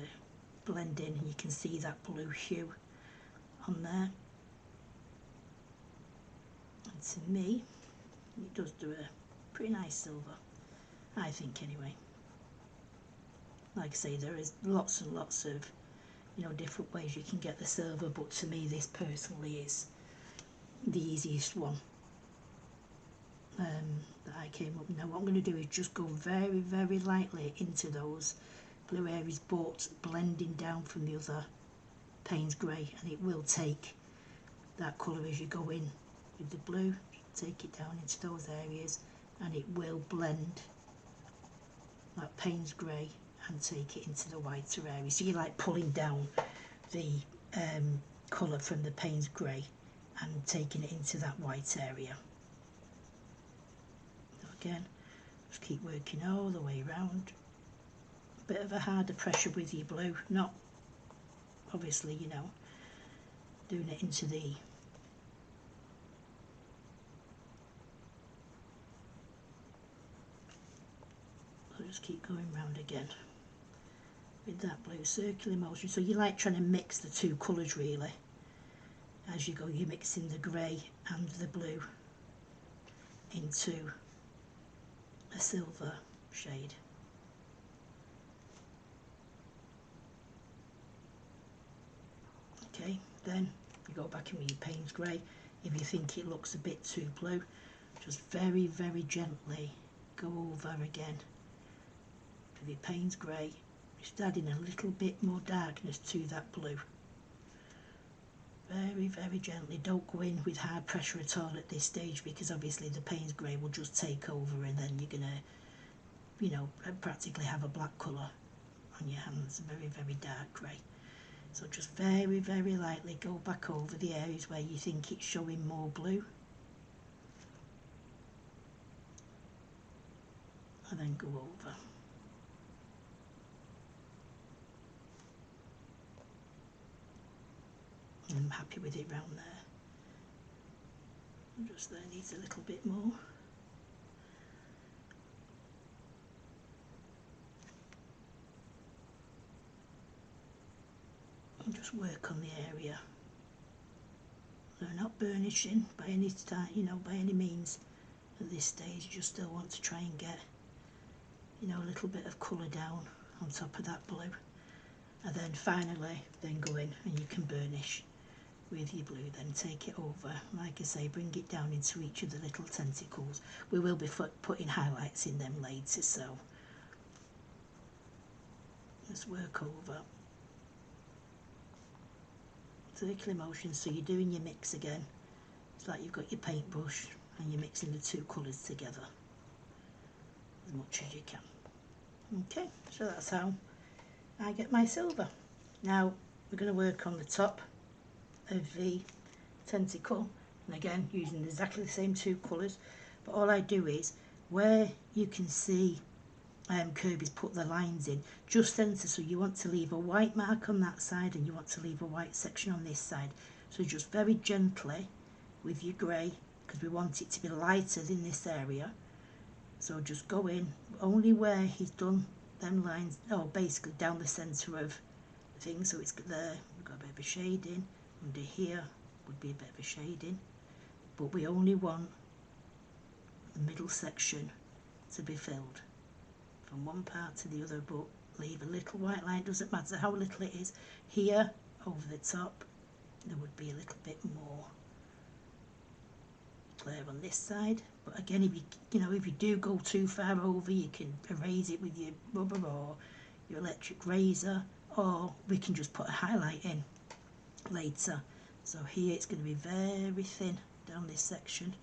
A: blend in, and you can see that blue hue on there, and to me it does do a pretty nice silver, I think anyway. Like I say, there is lots and lots of, you know, different ways you can get the silver, but to me this personally is the easiest one that I came up. Now what I'm going to do is just go very, very lightly into those blue areas, but blending down from the other Payne's grey, and it will take that colour as you go in with the blue, take it down into those areas, and it will blend that Payne's grey and take it into the whiter area. So you're like pulling down the colour from the Payne's grey and taking it into that white area. So again, just keep working all the way around. Bit of a harder pressure with your blue, not obviously, you know, doing it into the just keep going round again with that blue circular motion. So you like trying to mix the two colours really as you go. You're mixing the grey and the blue into a silver shade. Okay, then you go back in with your Payne's grey. If you think it looks a bit too blue, just very, very gently go over again with your Payne's grey, just adding a little bit more darkness to that blue. Very, very gently. Don't go in with hard pressure at all at this stage, because obviously the Payne's grey will just take over, and then you're gonna, you know, practically have a black colour on your hands. Very, very dark grey. So just very, very lightly go back over the areas where you think it's showing more blue, and then go over. I'm happy with it round there. Just there needs a little bit more. And just work on the area. So not burnishing by any time, you know, by any means at this stage. You just still want to try and get, you know, a little bit of colour down on top of that blue, and then finally then go in and you can burnish with your blue. Then take it over, like I say, bring it down into each of the little tentacles. We will be putting highlights in them later, so let's work over. Circular motion, so you're doing your mix again. It's like you've got your paintbrush and you're mixing the two colours together as much as you can. Okay, so that's how I get my silver. Now we're going to work on the top of the tentacle, and again using exactly the same two colours, but all I do is where you can see Kerby's put the lines in, just center, so you want to leave a white mark on that side and you want to leave a white section on this side, so just very gently with your grey, because we want it to be lighter in this area, so just go in only where he's done them lines, basically down the centre of the thing, so it's there, we've got a bit of a shading, under here would be a bit of a shading, but we only want the middle section to be filled from one part to the other, but leave a little white line, doesn't matter how little it is. Here over the top there would be a little bit more clear on this side, but again, if if you do go too far over, you can erase it with your rubber or your electric razor, or we can just put a highlight in later. So here it's going to be very thin down this section,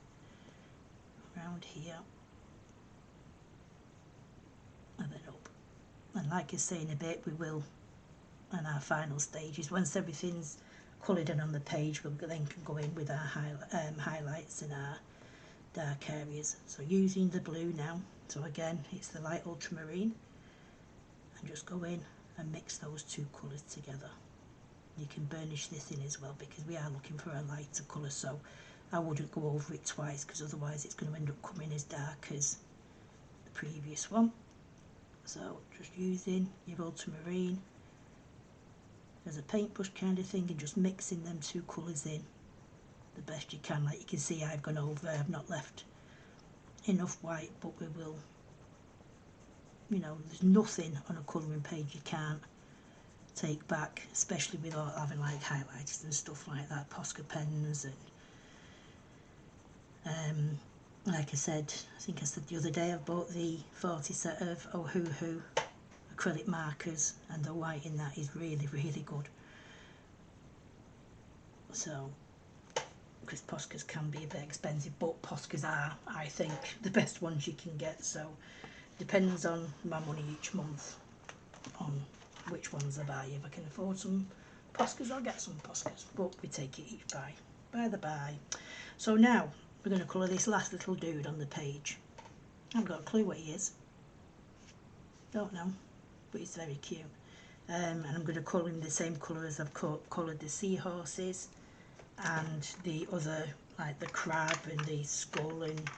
A: around here, and then up. And like I say, in a bit we will, in our final stages, once everything's coloured in on the page, we'll then can go in with our highlights in our dark areas. So using the blue now, so again it's the light ultramarine, and just go in and mix those two colours together. You can burnish this in as well, because we are looking for a lighter colour, so I wouldn't go over it twice, because otherwise it's going to end up coming as dark as the previous one. So just using your ultramarine as a paintbrush kind of thing, and just mixing them two colours in the best you can. Like you can see, I've gone over, I've not left enough white, but we will, there's nothing on a colouring page you can't take back, especially without having like highlighters and stuff like that, Posca pens, and like I said, I think I said the other day, I've bought the 40 set of Ohuhu acrylic markers, and the white in that is really, really good. So, because Poscas can be a bit expensive, but Poscas are, I think, the best ones you can get, so depends on my money each month on which ones I buy. If I can afford some Poscas, I'll get some Poscas, but we take it each by the by. So now we're going to colour this last little dude on the page. I haven't got a clue what he is, don't know, but he's very cute. And I'm going to colour him the same colour as I've coloured the seahorses and the other, like the crab and the skull, and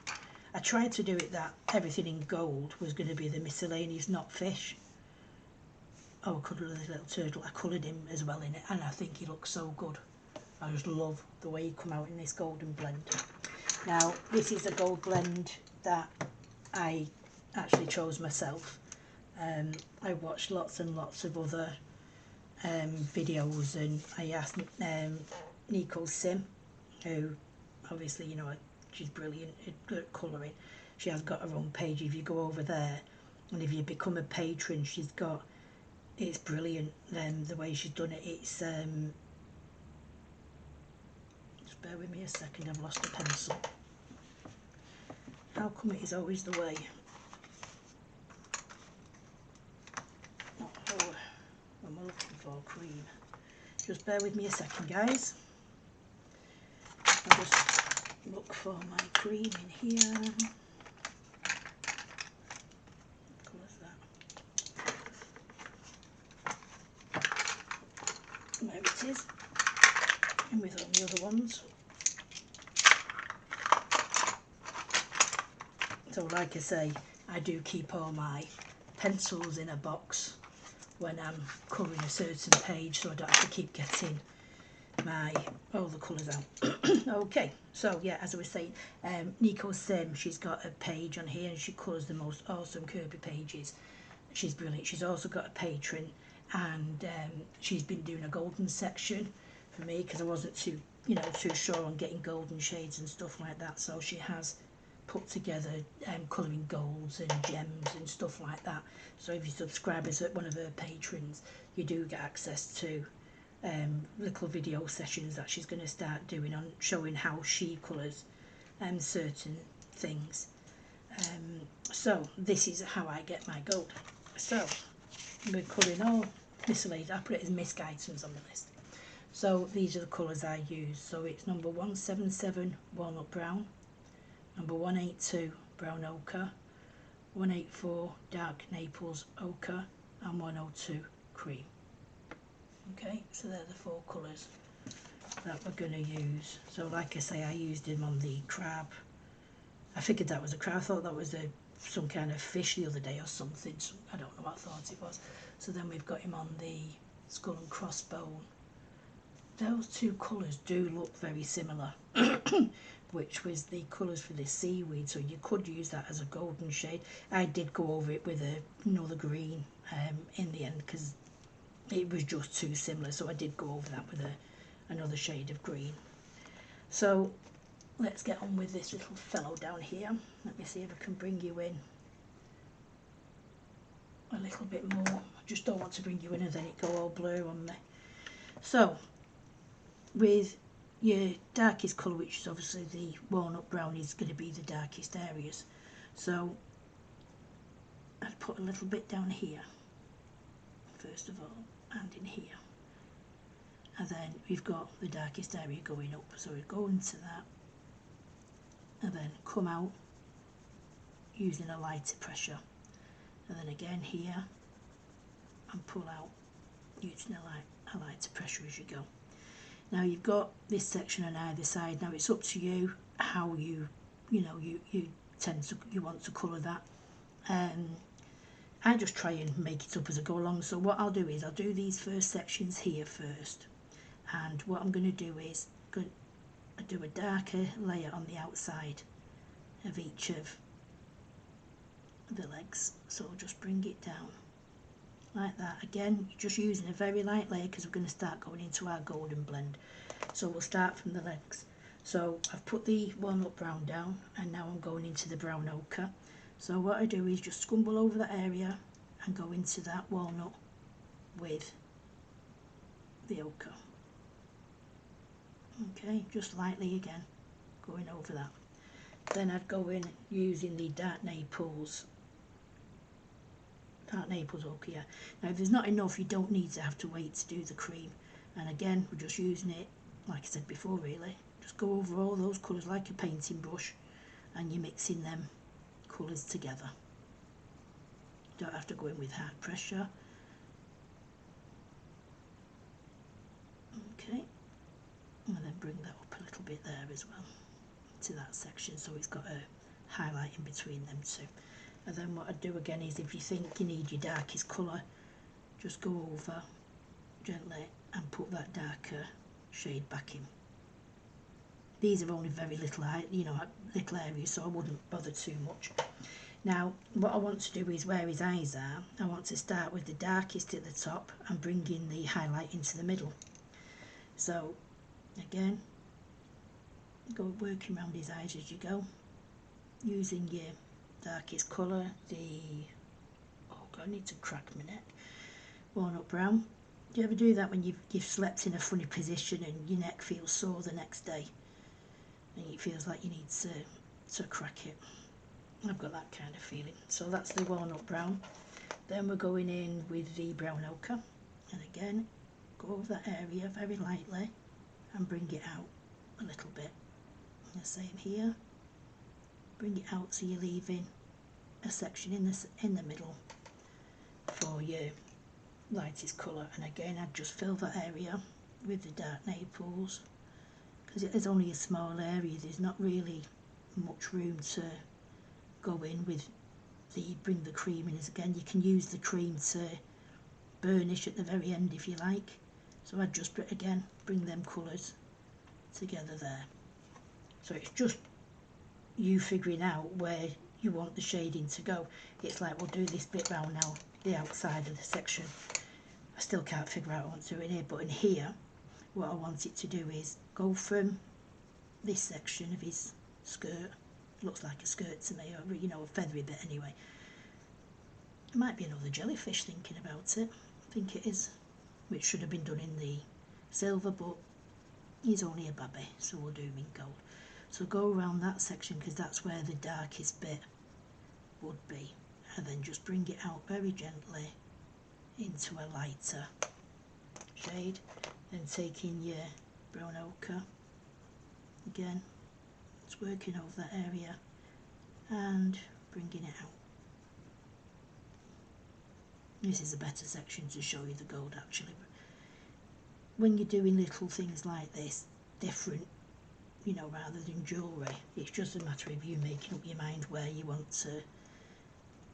A: I tried to do it that everything in gold was going to be the miscellaneous, not fish. I coloured this little turtle, I coloured him as well in it, and I think he looks so good. I just love the way he come out in this golden blend. Now this is a gold blend that I actually chose myself. I watched lots and lots of other videos, and I asked Nico Sim, who obviously she's brilliant at colouring. She has got her own page. If you go over there and if you become a patron, it's brilliant. The way she's done it, it's just bear with me a second, I've lost a pencil. How come it is always the way? What am I looking for? Cream. Just bear with me a second, guys. I'll just look for my cream in here. What colour is that? There it is. And with all the other ones. So like I say, I do keep all my pencils in a box when I'm colouring a certain page, so I don't have to keep getting all the colours out. Okay, so yeah, as I was saying, Nico Sim, she's got a page on here and she colours the most awesome Kerby pages. She's brilliant. She's also got a patron, and she's been doing a golden section for me because I wasn't too sure on getting golden shades and stuff like that, so she has put together colouring golds and gems and stuff like that. So if you subscribe as one of her patrons, you do get access to little video sessions that she's going to start doing on showing how she colours certain things. So this is how I get my gold. So we're colouring all miscellaneous. I put it as misc items on the list. So these are the colours I use. So it's number 177 walnut brown, number 182 brown ochre, 184 dark Naples ochre, and 102 cream. Okay, so they're the 4 colours that we're going to use. So like I say, I used them on the crab. I figured that was a crab. I thought that was some kind of fish the other day or something. I don't know what I thought it was. So then we've got him on the skull and crossbone. Those 2 colours do look very similar, which was the colours for the seaweed, so you could use that as a golden shade. I did go over it with another green in the end because it was just too similar, so I did go over that with another shade of green. So let's get on with this little fellow down here. Let me see if I can bring you in a little bit more. I just don't want to bring you in and then it go all blur on me. So with your darkest colour, which is obviously the walnut brown, is going to be the darkest areas. So I'd put a little bit down here first of all, and in here, and then we've got the darkest area going up, so we go into that and then come out using a lighter pressure, and then again here and pull out using a lighter pressure as you go. Now you've got this section on either side. Now it's up to you how you want to colour that. I just try and make it up as I go along. So what I'll do is I'll do these first sections here first, and what I'm going to do is do a darker layer on the outside of each of the legs. So I'll just bring it down like that. Again, just using a very light layer because we're going to start going into our golden blend. So we'll start from the legs. So I've put the walnut brown down, and now I'm going into the brown ochre. So what I do is just scumble over that area and go into that walnut with the ochre. Okay, just lightly again, going over that. Then I'd go in using the dark Naples ochre. Yeah. Now if there's not enough, you don't need to have to wait to do the cream. And again, we're just using it, like I said before, really. Just go over all those colours like a painting brush, and you're mixing them colours together. You don't have to go in with hard pressure. Okay, and then bring that up a little bit there as well, to that section, so it's got a highlight in between them two. And then what I do again is, if you think you need your darkest colour, just go over gently and put that darker shade back in. These are only very little, little areas, so I wouldn't bother too much. Now, what I want to do is where his eyes are, I want to start with the darkest at the top and bring in the highlight into the middle. So, again, go working around his eyes as you go, using your darkest colour, I need to crack my neck, walnut brown. Do you ever do that when you've slept in a funny position and your neck feels sore the next day, and it feels like you need to crack it? I've got that kind of feeling. So that's the walnut brown. Then we're going in with the brown ochre, and again, go over that area very lightly and bring it out a little bit. And the same here. Bring it out so you're leaving a section in the middle for your lightest colour. And again, I'd just fill that area with the dark Naples, because it is only a small area. There's not really much room to go in with bring the cream in. As again, you can use the cream to burnish at the very end if you like. So I'd just again bring them colours together there. So it's just you figuring out where you want the shading to go. It's like, we'll do this bit round now, the outside of the section. I still can't figure out what to do in here, but in here, what I want it to do is go from this section of his skirt. Looks like a skirt to me, or a feathery bit anyway. It might be another jellyfish, thinking about it. I think it is, which should have been done in the silver, but he's only a baby, so we'll do him in gold. So go around that section, because that's where the darkest bit would be, and then just bring it out very gently into a lighter shade. Then taking your brown ochre, again, it's working over that area and bringing it out. This is a better section to show you the gold actually. When you're doing little things like this, different, you know, rather than jewellery, it's just a matter of you making up your mind where you want to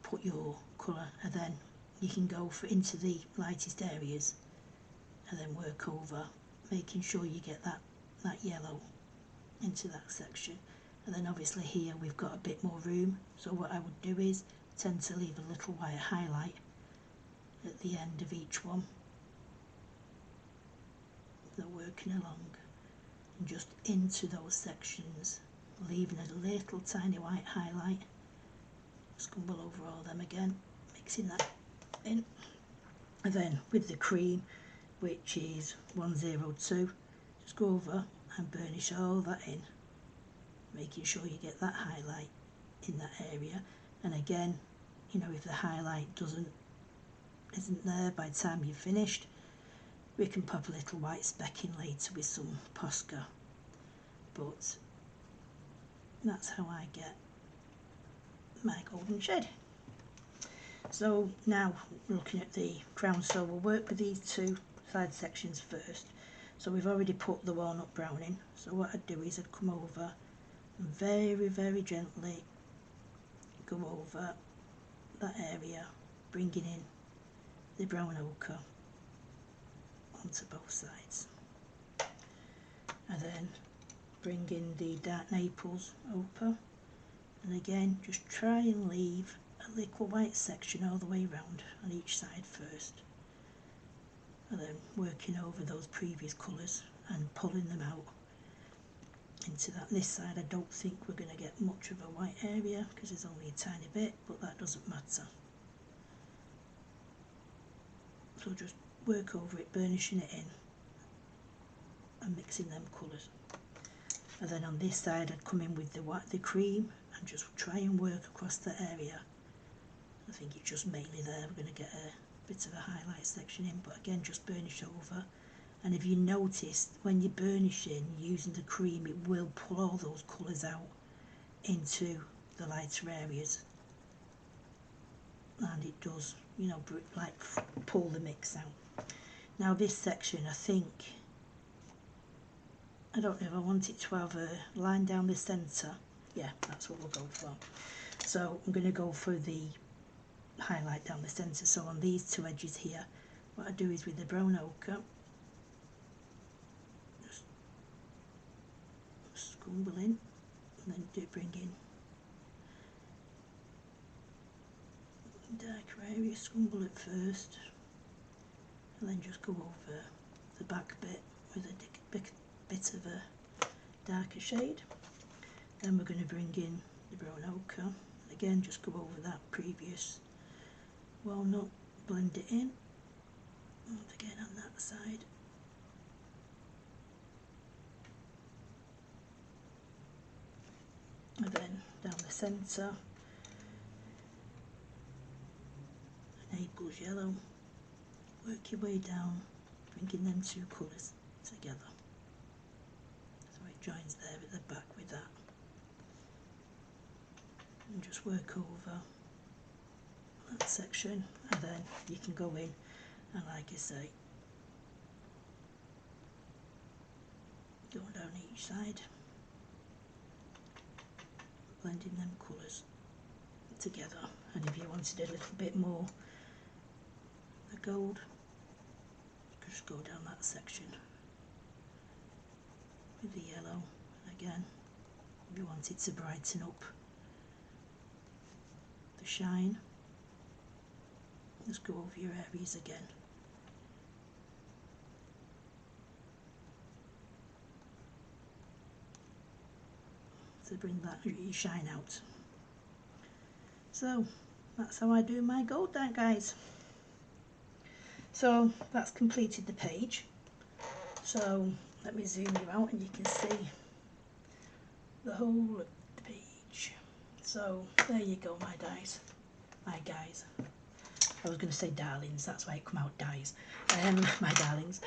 A: put your colour, and then you can go for into the lightest areas and then work over, making sure you get that yellow into that section. And then obviously here we've got a bit more room, so what I would do is tend to leave a little white highlight at the end of each one. So working along and just into those sections, leaving a little tiny white highlight. Scumble over all them again, mixing that in. And then with the cream, which is 102, just go over and burnish all that in, making sure you get that highlight in that area. And again, you know, if the highlight isn't there by the time you've finished, we can pop a little white speck in later with some Posca. But that's how I get my golden shade. So now looking at the crown, so we'll work with these two side sections first. So we've already put the walnut brown in, so what I'd do is I'd come over and very, very gently go over that area, bringing in the brown ochre onto both sides, and then bring in the dark Naples ochre, and again just try and leave a little white section all the way around on each side first, and then working over those previous colours and pulling them out into that. This side I don't think we're going to get much of a white area because there's only a tiny bit, but that doesn't matter. So just work over it, burnishing it in and mixing them colours. And then on this side I'd come in with the cream and just try and work across the area. I think it's just mainly there we're going to get a bit of a highlight section in, but again just burnish over. And if you notice, when you're burnishing using the cream, it will pull all those colours out into the lighter areas, and it does, you know, like pull the mix out. Now this section, I think, I don't know if I want it to have a line down the centre. Yeah, that's what we'll go for. So I'm going to go for the highlight down the centre. So on these two edges here, what I do is with the brown ochre, just scumble in, and then bring in darker area, scumble it first, and then just go over the back bit with a bit of a darker shade. Then we're going to bring in the brown ochre, again just go over that previous walnut, blend it in, and again on that side. And then down the centre, Naples yellow, work your way down, bringing them two colours together. So it joins there at the back with that. And just work over that section, and then you can go in and, like I say, go down each side, blending them colours together. And if you wanted a little bit more the gold, just go down that section with the yellow. And again, if you wanted to brighten up the shine, just go over your areas again. To bring that shine out. So that's how I do my gold dye, guys. So that's completed the page. So let me zoom you out and you can see the whole of the page. So there you go, my dyes, my guys. I was going to say darlings, that's why it come out dyes. My darlings.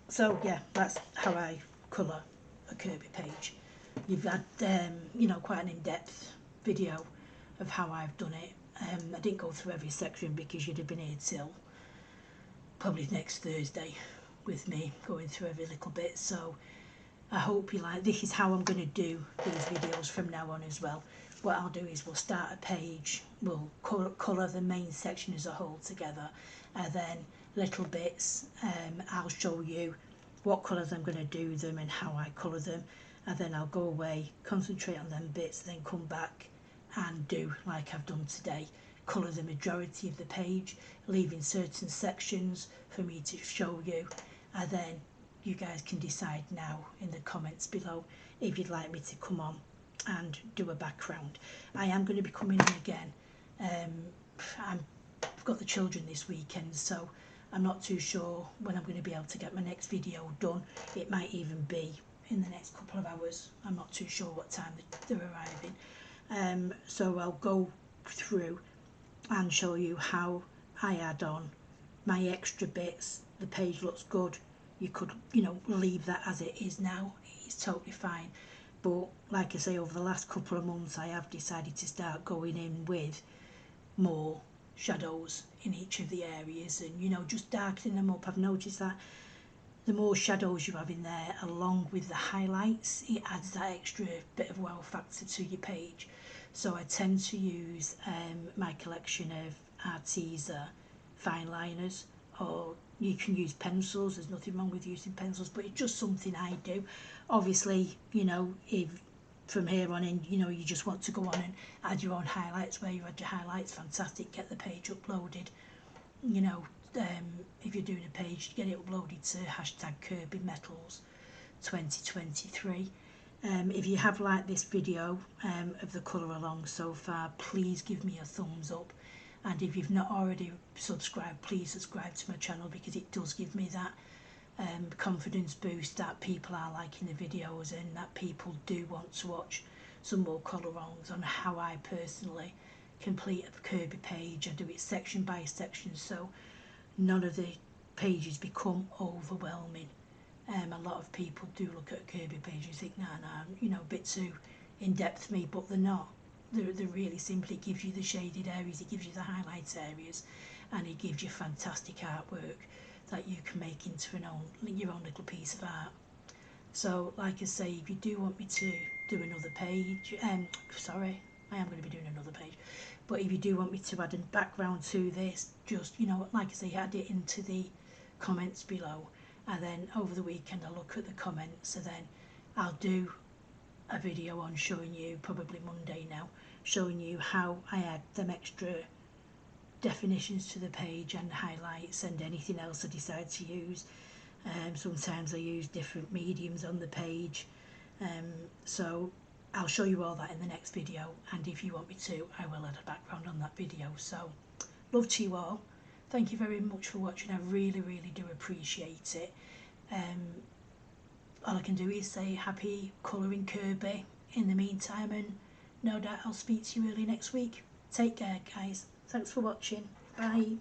A: So yeah, that's how I colour a Kerby page. You've had you know, quite an in-depth video of how I've done it. I didn't go through every section because you'd have been here till probably next Thursday with me going through every little bit. So I hope you like. This is how I'm going to do these videos from now on as well. What I'll do is we'll start a page, we'll colour the main section as a whole together, and then little bits, I'll show you what colours I'm going to do them and how I colour them, and then I'll go away, concentrate on them bits, then come back and do like I've done today, colour the majority of the page, leaving certain sections for me to show you, and then you guys can decide now in the comments below if you'd like me to come on and do a background. I am going to be coming in again. I've got the children this weekend, so I'm not too sure when I'm going to be able to get my next video done. It might even be in the next couple of hours. I'm not too sure what time they're arriving. So I'll go through and show you how I add on my extra bits. The page looks good. You could, you know, leave that as it is now. It's totally fine. But like I say, over the last couple of months, I have decided to start going in with more shadows in each of the areas, and, you know, just darkening them up. I've noticed that the more shadows you have in there, along with the highlights, it adds that extra bit of wow factor to your page. So I tend to use my collection of Arteza fine liners, or you can use pencils. There's nothing wrong with using pencils, but it's just something I do. Obviously, you know, if from here on in, you know, you just want to go on and add your own highlights where you add your highlights, fantastic, get the page uploaded. You know, if you're doing a page, get it uploaded to hashtag Kerby Metals 2023. If you have liked this video of the colour along so far, please give me a thumbs up. And if you've not already subscribed, please subscribe to my channel, because it does give me that confidence boost that people are liking the videos and that people do want to watch some more colour-alongs on how I personally complete a Kerby page. I do it section by section, so none of the pages become overwhelming. A lot of people do look at a Kerby page and think, nah, you know, a bit too in-depth me, but they're not. They're really simply, gives you the shaded areas, it gives you the highlights areas, and it gives you fantastic artwork that you can make into your own little piece of art. So like I say, if you do want me to do another page, sorry, I am going to be doing another page, but if you do want me to add a background to this, just, you know, like I say, add it into the comments below, and then over the weekend I'll look at the comments, and then I'll do a video on showing you, probably Monday now, showing you how I add them extra definitions to the page and highlights and anything else I decide to use. Sometimes I use different mediums on the page, so I'll show you all that in the next video, and if you want me to, I will add a background on that video. So love to you all, thank you very much for watching. I really do appreciate it. All I can do is say happy colouring Kerby in the meantime, and no doubt I'll speak to you early next week. Take care, guys. Thanks for watching. Bye.